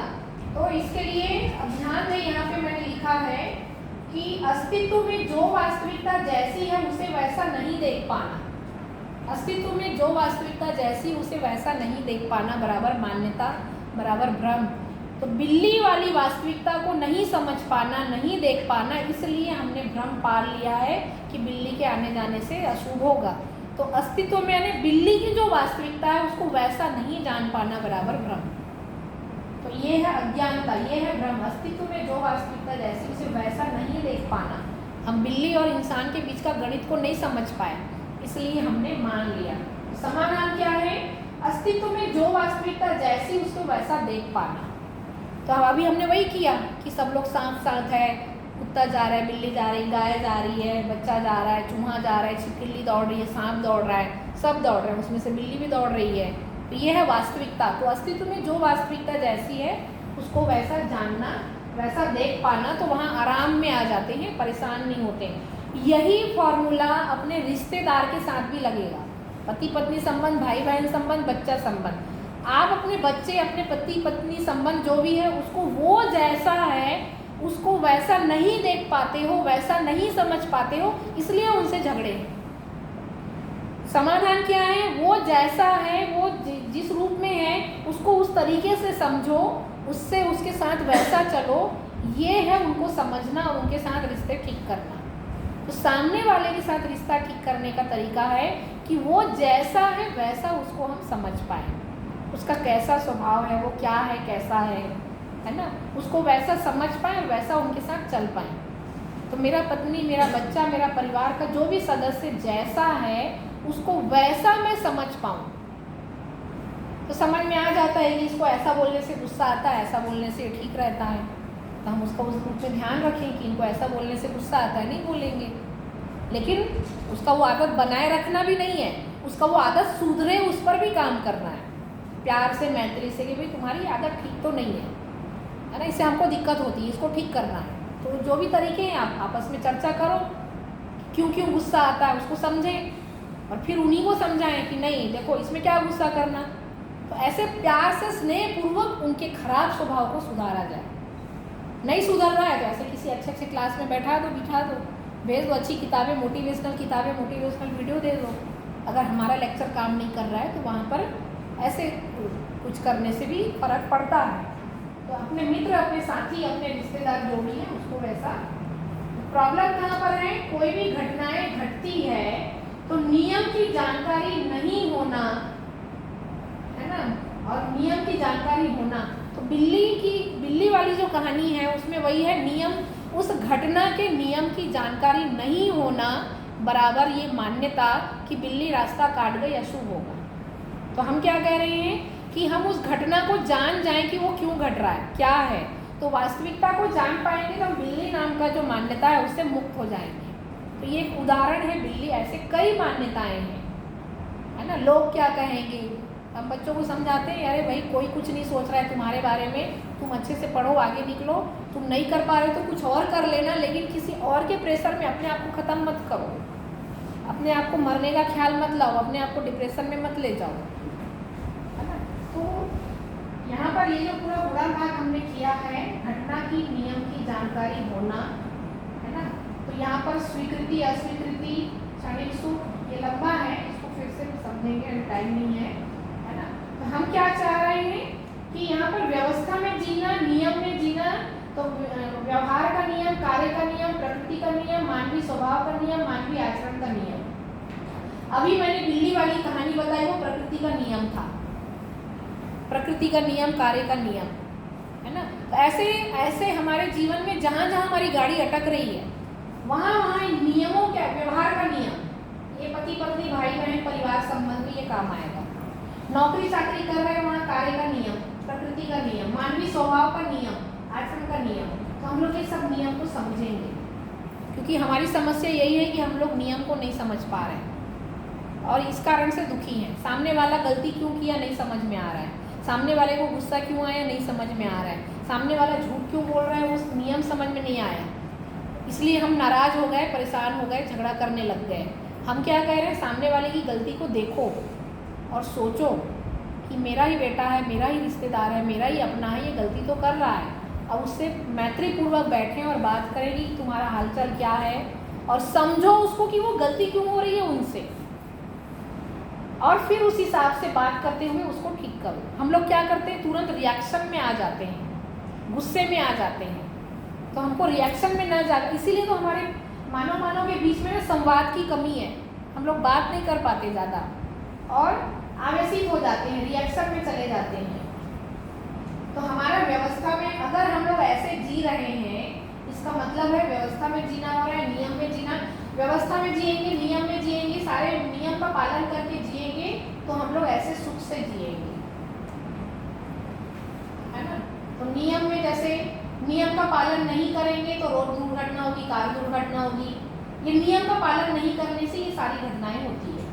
तो इसके लिए अब ध्यान दें, यहाँ पे मैंने लिखा है कि अस्तित्व में जो वास्तविकता जैसी है उसे वैसा नहीं देख पाना। अस्तित्व में जो वास्तविकता जैसी उसे वैसा नहीं देख पाना बराबर मान्यता बराबर भ्रम। तो बिल्ली वाली वास्तविकता को नहीं समझ पाना, नहीं देख पाना, इसलिए हमने भ्रम पाल लिया है कि बिल्ली के आने जाने से अशुभ होगा। तो अस्तित्व में यानी बिल्ली की जो वास्तविकता है उसको वैसा नहीं जान पाना बराबर भ्रम। तो ये है अज्ञानता, ये है भ्रम। अस्तित्व में जो वास्तविकता जैसी उसे वैसा नहीं देख पाना। हम बिल्ली और इंसान के बीच का गणित को नहीं समझ पाए, इसलिए हमने मान लिया। समाधान क्या है? अस्तित्व में जो वास्तविकता जैसी उसको वैसा देख पाना। तो अभी हमने वही किया कि सब लोग साथ साथ है, कुत्ता जा रहा है, बिल्ली जा रही, गाय जा रही है, बच्चा जा रहा है, चूहा जा रहा है, छिपकली दौड़ रही है, सांप दौड़ रहा है, सब दौड़ रहे हैं, उसमें से बिल्ली भी दौड़ रही है। तो ये है वास्तविकता। तो अस्तित्व में जो वास्तविकता जैसी है उसको वैसा जानना, वैसा देख पाना, तो वहाँ आराम में आ जाते हैं, परेशान नहीं होते। यही फॉर्मूला अपने रिश्तेदार के साथ भी लगेगा। पति पत्नी संबंध, भाई बहन संबंध, बच्चा संबंध। आप अपने बच्चे, अपने पति पत्नी संबंध जो भी है उसको वो जैसा है उसको वैसा नहीं देख पाते हो, वैसा नहीं समझ पाते हो, इसलिए उनसे झगड़े। समाधान क्या है? वो जैसा है, वो जिस रूप में है उसको उस तरीके से समझो, उससे उसके साथ वैसा चलो। ये है उनको समझना और उनके साथ रिश्ते ठीक करना। तो सामने वाले के साथ रिश्ता ठीक करने का तरीका है कि वो जैसा है वैसा उसको हम समझ पाए, उसका कैसा स्वभाव है, वो क्या है, कैसा है ना, उसको वैसा समझ पाए, वैसा उनके साथ चल पाए। तो मेरा पत्नी, मेरा बच्चा, मेरा परिवार का जो भी सदस्य जैसा है उसको वैसा मैं समझ पाऊँ। तो समझ में आ जाता है कि इसको ऐसा बोलने से गुस्सा आता है, ऐसा बोलने से ठीक रहता है, तो हम उसका उस रूप में ध्यान रखें कि इनको ऐसा बोलने से गुस्सा आता है, नहीं बोलेंगे। लेकिन उसका वो आदत बनाए रखना भी नहीं है, उसका वो आदत सुधरे, उस पर भी काम करना है, प्यार से, मैत्री से, कि भाई तुम्हारी आदत ठीक तो नहीं है ना, इससे हमको दिक्कत होती है, इसको ठीक करना है। तो जो भी तरीके हैं आप आपस में चर्चा करो, क्यों क्यों गुस्सा आता है उसको समझें, और फिर उन्हीं को समझाएं कि नहीं देखो इसमें क्या गुस्सा करना। तो ऐसे प्यार से, स्नेह पूर्वक उनके खराब स्वभाव को सुधारा जाए। नहीं सुधर रहा है तो ऐसे किसी अच्छे क्लास में बैठा दो, बिठा दो, भेज दो अच्छी किताबें, मोटिवेशनल किताबें, मोटिवेशनल वीडियो दे दो। अगर हमारा लेक्चर काम नहीं कर रहा है तो वहाँ पर ऐसे कुछ करने से भी फर्क पड़ता है। तो अपने मित्र, अपने साथी, अपने रिश्तेदार जो भी हैं उसको वैसा। प्रॉब्लम कहाँ पर है? कोई भी घटनाएं घटती है तो नियम की जानकारी नहीं होना, है ना, और नियम की जानकारी होना। तो बिल्ली वाली जो कहानी है उसमें वही है, नियम, उस घटना के नियम की जानकारी नहीं होना बराबर ये मान्यता कि बिल्ली रास्ता काट गई अशुभ होगा। तो हम क्या कह रहे हैं कि हम उस घटना को जान जाएं कि वो क्यों घट रहा है, क्या है। तो वास्तविकता को जान पाएंगे तो हम बिल्ली नाम का जो मान्यता है उससे मुक्त हो जाएंगे। तो ये एक उदाहरण है बिल्ली, ऐसे कई मान्यताएं हैं, है ना। लोग क्या कहेंगे, हम बच्चों को समझाते हैं, अरे भाई कोई कुछ नहीं सोच रहा है तुम्हारे बारे में, तुम अच्छे से पढ़ो, आगे निकलो, तुम नहीं कर पा रहे तो कुछ और कर लेना, लेकिन किसी और के प्रेशर में अपने आप को ख़त्म मत करो, अपने आप को मरने का ख्याल मत लाओ, अपने आप को डिप्रेशन में मत ले जाओ, है ना। तो यहाँ पर ये जो पूरा बुरा भाग हमने किया है, घटना की नियम की जानकारी होना, है ना। तो यहाँ पर स्वीकृति, अस्वीकृति, क्षणिक सुख, ये लंबा है, इसको फिर से समझेंगे, टाइम नहीं है ना। तो हम क्या चाह रहे हैं कि यहाँ पर व्यवस्था में जीना, नियम में जीना। तो व्यवहार का नियम, कार्य का नियम, प्रकृति का नियम, मानवीय स्वभाव का नियम, मानवीय आचरण का नियम। अभी मैंने बिल्ली वाली कहानी बताई, वो प्रकृति का नियम था, प्रकृति का नियम, कार्य का नियम, है ना। तो ऐसे हमारे जीवन में जहाँ जहाँ हमारी गाड़ी अटक रही है वहाँ नियमों का, व्यवहार का नियम, ये पति पत्नी, भाई बहन, परिवार संबंध में ये काम आएगा। नौकरी चाकरी कर रहे हैं वहाँ कार्य का नियम, प्रकृति का नियम, मानवीय स्वभाव का नियम, आचरण का नियम। तो हम लोग ये सब नियम को समझेंगे, क्योंकि हमारी समस्या यही है कि हम लोग नियम को नहीं समझ पा रहे हैं और इस कारण से दुखी हैं। सामने वाला गलती क्यों किया नहीं समझ में आ रहा है, सामने वाले को गुस्सा क्यों आया नहीं समझ में आ रहा है, सामने वाला झूठ क्यों बोल रहा है उस नियम समझ में नहीं आया, इसलिए हम नाराज हो गए, परेशान हो गए, झगड़ा करने लग गए। हम क्या कह रहे हैं, सामने वाले की गलती को देखो और सोचो कि मेरा ही बेटा है, मेरा ही रिश्तेदार है, मेरा ही अपना है, ये गलती तो कर रहा है। अब उससे मैत्रीपूर्वक बैठें और बात करें कि तुम्हारा हालचाल क्या है, और समझो उसको कि वो गलती क्यों हो रही है उनसे, और फिर उस हिसाब से बात करते हुए उसको ठीक करो। हम लोग क्या करते हैं, तुरंत रिएक्शन में आ जाते हैं, गुस्से में आ जाते हैं। तो हमको रिएक्शन में न जाकर, इसीलिए तो हमारे मानव के बीच में संवाद की कमी है, हम लोग बात नहीं कर पाते ज़्यादा और आवेशित हो जाते हैं, रिएक्शन में चले जाते हैं। तो हमारा व्यवस्था में अगर हम लोग ऐसे जी रहे हैं, इसका मतलब है व्यवस्था में जीना हो रहा है, नियम में जीना। व्यवस्था में जिएंगे, नियम में जिएंगे, सारे नियम का पालन करके जिएंगे, तो हम लोग ऐसे सुख से जिएंगे, है ना। तो नियम में जैसे नियम का पालन नहीं करेंगे तो रोड दुर्घटना होगी, कार दुर्घटना होगी। ये नियम का पालन नहीं करने से ये सारी घटनाएं होती है।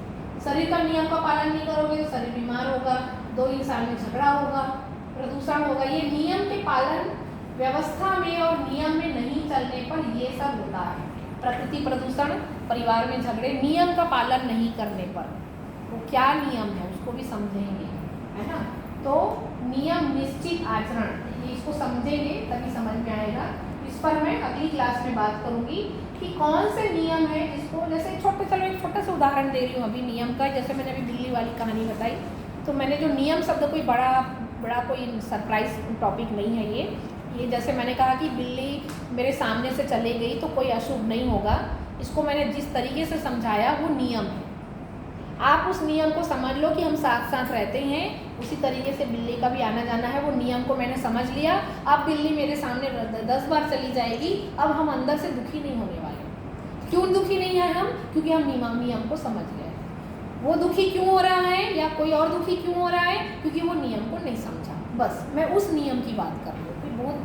शरीर का नियम का पालन नहीं करोगे तो शरीर बीमार होगा, दो इंसान में झगड़ा होगा, प्रदूषण होगा। ये नियम के पालन व्यवस्था में और नियम में नहीं चलने पर ये सब होता है। प्रकृति प्रदूषण, परिवार में झगड़े, नियम का पालन नहीं करने पर। वो क्या नियम है उसको भी समझेंगे, है ना। तो नियम निश्चित आचरण, ये इसको समझेंगे तभी समझ में आएगा। इस पर मैं अगली क्लास में बात करूंगी कि कौन से नियम है जिसको, जैसे चलो एक छोटा सा उदाहरण दे रही हूँ अभी नियम का। जैसे मैंने अभी बिल्ली वाली कहानी बताई, तो मैंने जो नियम शब्द कोई बड़ा कोई सरप्राइज टॉपिक नहीं है ये जैसे मैंने कहा कि बिल्ली मेरे सामने से चली गई तो कोई अशुभ नहीं होगा। इसको मैंने जिस तरीके से समझाया वो नियम है। आप उस नियम को समझ लो कि हम साथ साथ रहते हैं, उसी तरीके से बिल्ली का भी आना जाना है। वो नियम को मैंने समझ लिया। अब बिल्ली मेरे सामने 10 बार चली जाएगी, अब हम अंदर से दुखी नहीं होने वाले। क्यों दुखी नहीं है हम? क्योंकि हम नियम को समझ गए। वो दुखी क्यों हो रहा है या कोई और दुखी क्यों हो रहा है? क्योंकि वो नियम को नहीं समझा। बस मैं उस नियम की बात कर रही हूँ। कोई बहुत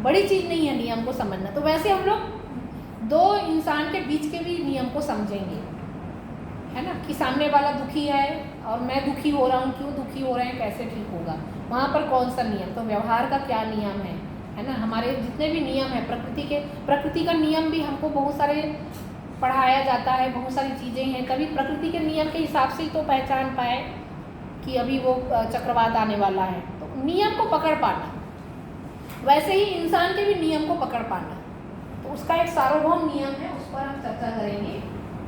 बड़ी चीज़ नहीं है नियम को समझना। तो वैसे हम लोग दो इंसान के बीच के भी नियम को समझेंगे, है ना, कि सामने वाला दुखी है और मैं दुखी हो रहा हूँ, क्यों दुखी हो रहे हैं, कैसे ठीक होगा, वहाँ पर कौन सा नियम। तो व्यवहार का क्या नियम है ना। हमारे जितने भी नियम है प्रकृति का नियम भी हमको बहुत सारे पढ़ाया जाता है, बहुत सारी चीज़ें हैं। तभी प्रकृति के नियम के हिसाब से ही तो पहचान पाए कि अभी वो चक्रवात आने वाला है। तो नियम को पकड़ पाना, वैसे ही इंसान के भी नियम को पकड़ पाना, तो उसका एक सार्वभौम नियम है, उस पर हम चर्चा करेंगे।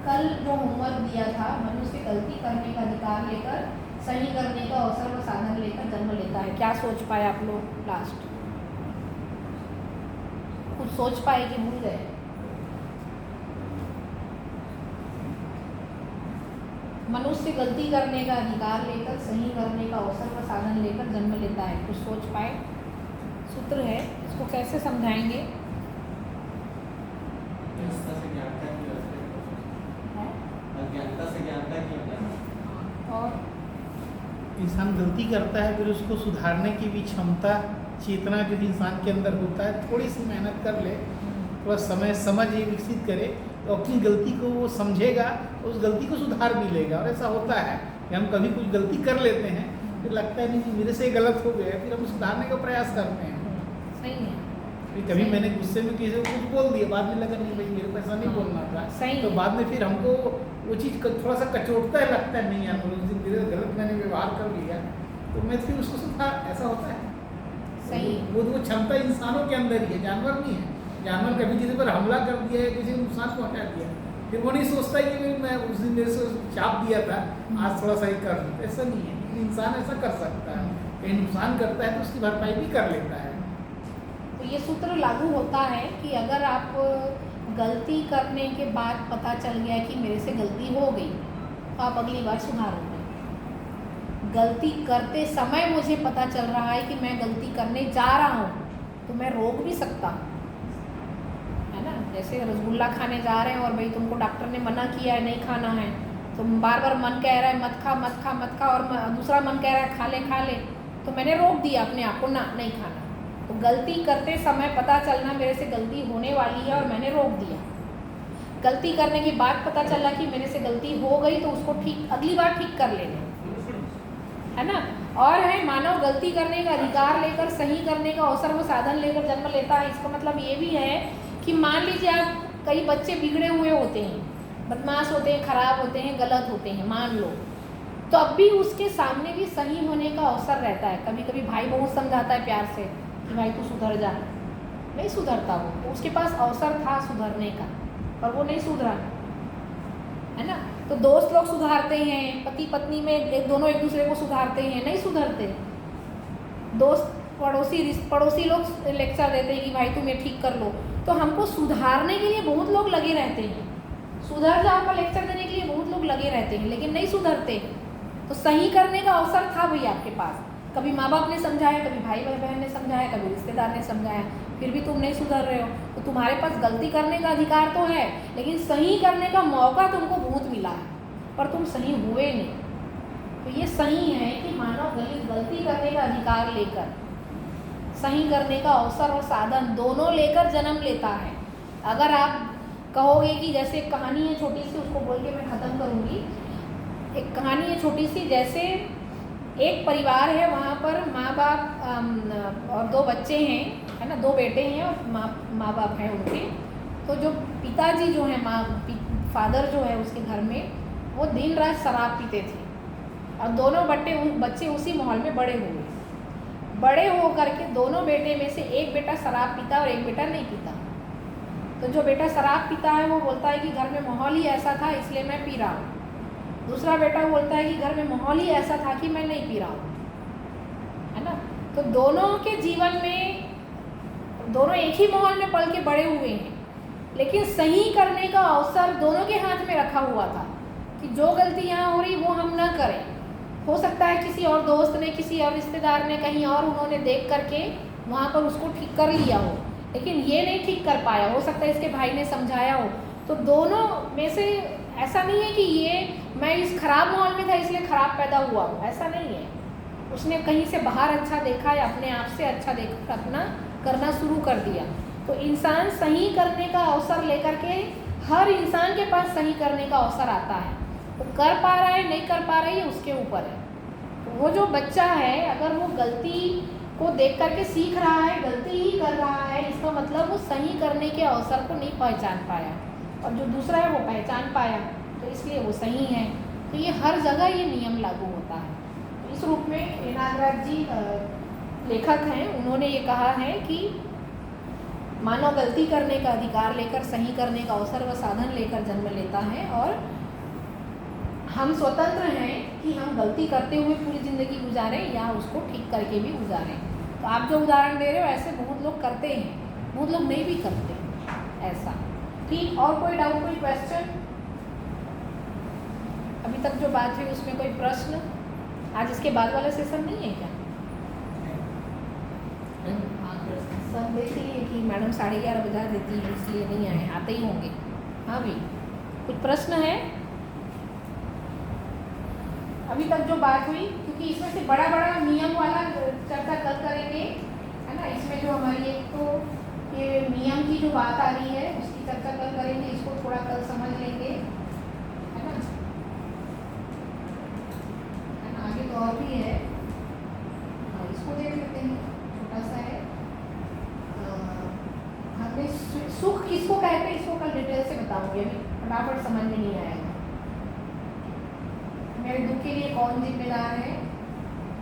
कल जो होमवर्क दिया था, मनुष्य गलती करने का अधिकार लेकर सही करने का अवसर व साधन लेकर जन्म लेता है। क्या सोच पाए आप लोग? लास्ट कुछ सोच पाए कि भूल गए? मनुष्य गलती करने का अधिकार लेकर सही करने का अवसर व साधन लेकर जन्म लेता है। कुछ सोच पाए? सूत्र है, इसको कैसे समझाएंगे? और इंसान गलती करता है, फिर उसको सुधारने की भी क्षमता, चेतना यदि इंसान के अंदर होता है, थोड़ी सी मेहनत कर ले, थोड़ा समय समझ ये विकसित करे तो अपनी गलती को वो समझेगा, उस गलती को सुधार भी लेगा। और ऐसा होता है कि हम कभी कुछ गलती कर लेते हैं, फिर लगता है नहीं कि मेरे से गलत हो गया, फिर हम सुधारने का प्रयास करते हैं। सही है। कभी मैंने गुस्से में किसी को कुछ बोल दिया, बाद में लगा नहीं भाई मेरे को ऐसा नहीं बोलना था, सही तो है। बाद में फिर हमको वो चीज़ थोड़ा सा कचोटता है, लगता है नहीं यार उस दिन मेरे गलत मैंने व्यवहार कर लिया, तो मैं फिर उसको सुधार। ऐसा होता है। सही। वो क्षमता इंसानों के अंदर ही है, जानवर नहीं है। जानवर कभी किसी पर हमला कर दिया है, किसी को नुकसान पहुंचा दिया, फिर वो नहीं सोचता कि भाई मैं उस दिन मेरे से चाप दिया था, आज थोड़ा सा ही कर दूँ। ऐसा नहीं है, लेकिन इंसान ऐसा कर सकता है। कहीं नुकसान करता है तो उसकी भरपाई भी कर लेता है। तो ये सूत्र लागू होता है कि अगर आप गलती करने के बाद पता चल गया कि मेरे से गलती हो गई, तो आप अगली बार सुधारोगे। गलती करते समय मुझे पता चल रहा है कि मैं गलती करने जा रहा हूँ, तो मैं रोक भी सकता हूँ, है ना। जैसे रसगुल्ला खाने जा रहे हैं और भाई तुमको डॉक्टर ने मना किया है नहीं खाना है, तुम बार बार मन कह रहा है मत खा मत खा मत खा, और दूसरा मन कह रहा है खा ले, तो मैंने रोक दिया अपने आप को, ना नहीं खाना। तो गलती करते समय पता चलना मेरे से गलती होने वाली है और मैंने रोक दिया। गलती करने के बाद पता चला कि मेरे से गलती हो गई, तो उसको ठीक अगली बार ठीक कर लेना, है ना। और है मानव गलती करने का अधिकार लेकर सही करने का अवसर व साधन लेकर जन्म लेता है। इसका मतलब ये भी है कि मान लीजिए आप, कई बच्चे बिगड़े हुए होते हैं, बदमाश होते हैं, खराब होते हैं, गलत होते हैं, मान लो, तो अब भी उसके सामने भी सही होने का अवसर रहता है। कभी कभी भाई बहुत समझाता है प्यार से कि भाई तू सुधर जा, नहीं सुधरता वो, तो उसके पास अवसर था सुधरने का पर वो नहीं सुधरा, है ना। तो दोस्त लोग सुधारते हैं, पति पत्नी में दोनों एक दूसरे को सुधारते हैं, नहीं सुधरते। दोस्त पड़ोसी लोग लेक्चर देते हैं कि भाई तुम ये ठीक कर लो, तो हमको सुधारने के लिए बहुत लोग लगे रहते हैं, सुधर जाओ का लेक्चर देने के लिए बहुत लोग लगे रहते हैं, लेकिन नहीं सुधरते। तो सही करने का अवसर था भाई आपके पास, कभी माँ बाप ने समझाया, कभी भाई बहन ने समझाया, कभी रिश्तेदार ने समझाया, फिर भी तुम नहीं सुधर रहे हो। तो तुम्हारे पास गलती करने का अधिकार तो है, लेकिन सही करने का मौका तुमको बहुत मिला है, पर तुम सही हुए नहीं। तो ये सही है कि मानव गलती करने का अधिकार लेकर सही करने का अवसर और साधन दोनों लेकर जन्म लेता है। अगर आप कहोगे कि जैसे एक कहानी है छोटी सी, उसको बोल के मैं ख़त्म करूँगी। एक कहानी है छोटी सी, जैसे एक परिवार है, वहाँ पर माँ बाप और 2 बच्चे हैं, है ना, 2 बेटे हैं और माँ बाप हैं उनके। तो जो पिताजी जो हैं, फादर जो है उसके घर में, वो दिन रात शराब पीते थे और दोनों बच्चे उसी माहौल में बड़े हुए। बड़े हो करके दोनों बेटे में से एक बेटा शराब पीता और एक बेटा नहीं पीता। तो जो बेटा शराब पीता है वो बोलता है कि घर में माहौल ही ऐसा था इसलिए मैं पी रहा हूँ। दूसरा बेटा बोलता है कि घर में माहौल ही ऐसा था कि मैं नहीं पी रहा हूँ, है ना। तो दोनों के जीवन में, दोनों एक ही माहौल में पल के बड़े हुए हैं, लेकिन सही करने का अवसर दोनों के हाथ में रखा हुआ था कि जो गलती यहाँ हो रही वो हम ना करें। हो सकता है किसी और दोस्त ने, किसी और रिश्तेदार ने, कहीं और उन्होंने देख करके वहाँ पर उसको ठीक कर लिया हो, लेकिन ये नहीं ठीक कर पाया। हो सकता है इसके भाई ने समझाया हो। तो दोनों में से ऐसा नहीं है कि ये मैं इस खराब माहौल में था इसलिए खराब पैदा हुआ हूँ, ऐसा नहीं है। उसने कहीं से बाहर अच्छा देखा या अपने आप से अच्छा देखकर अपना करना शुरू कर दिया। तो इंसान सही करने का अवसर लेकर के, हर इंसान के पास सही करने का अवसर आता है। वो कर पा रहा है नहीं कर पा रहा है ये उसके ऊपर है। तो वो जो बच्चा है, अगर वो गलती को देख करके सीख रहा है, गलती ही कर रहा है, इसका मतलब वो सही करने के अवसर को नहीं पहचान पाया, और जो दूसरा है वो पहचान पाया, तो इसलिए वो सही है। तो ये हर जगह ये नियम लागू होता है। तो इस रूप में नागराज जी लेखक हैं, उन्होंने ये कहा है कि मानव गलती करने का अधिकार लेकर सही करने का अवसर व साधन लेकर जन्म लेता है, और हम स्वतंत्र हैं कि हम गलती करते हुए पूरी ज़िंदगी गुजारें या उसको ठीक करके भी गुजारें। तो आप जो उदाहरण दे रहे हो ऐसे बहुत लोग करते हैं, बहुत लोग नहीं भी करते ऐसा। ठीक, और कोई डाउट, कोई क्वेश्चन? अभी तक जो बात हुई उसमें कोई प्रश्न? आज इसके बाद वाला सेशन नहीं है क्या? सब देख लिए कि मैडम 11:30 बजा देती है इसलिए नहीं आए, आते ही होंगे। हाँ भी, कुछ प्रश्न है? अभी तक जो बात हुई, क्योंकि इसमें से बड़ा बड़ा नियम वाला चर्चा कल करेंगे, है ना। इसमें जो हमारी एक तो ये नियम की जो बात आ रही है उसकी चर्चा कल करेंगे, इसको थोड़ा कल समझ लेंगे, है ना। आगे तो और भी है, इसको देख लेते हैं, छोटा सा है। हमने सुख किसको कहते हैं इसको कल डिटेल से बताऊंगी, अभी फटाफट समझ में नहीं आएगा। मेरे दुख के लिए कौन जिम्मेदार है?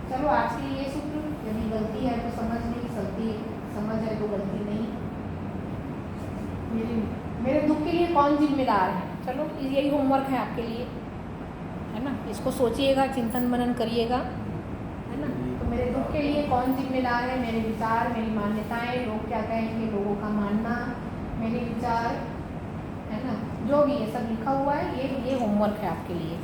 चलो आज के लिए ये सूत्र, यदि गलती है तो समझ नहीं, समझ है तो गलती नहीं। मेरे दुख के लिए कौन जिम्मेदार है? चलो यही होमवर्क है आपके लिए, है ना। इसको सोचिएगा, चिंतन मनन करिएगा, है ना। तो मेरे दुख के लिए कौन जिम्मेदार है? मेरे विचार, मेरी मान्यताएं, लोग क्या कहेंगे, लोगों का मानना, मेरे विचार, है ना, जो भी ये सब लिखा हुआ है, ये होमवर्क है आपके लिए।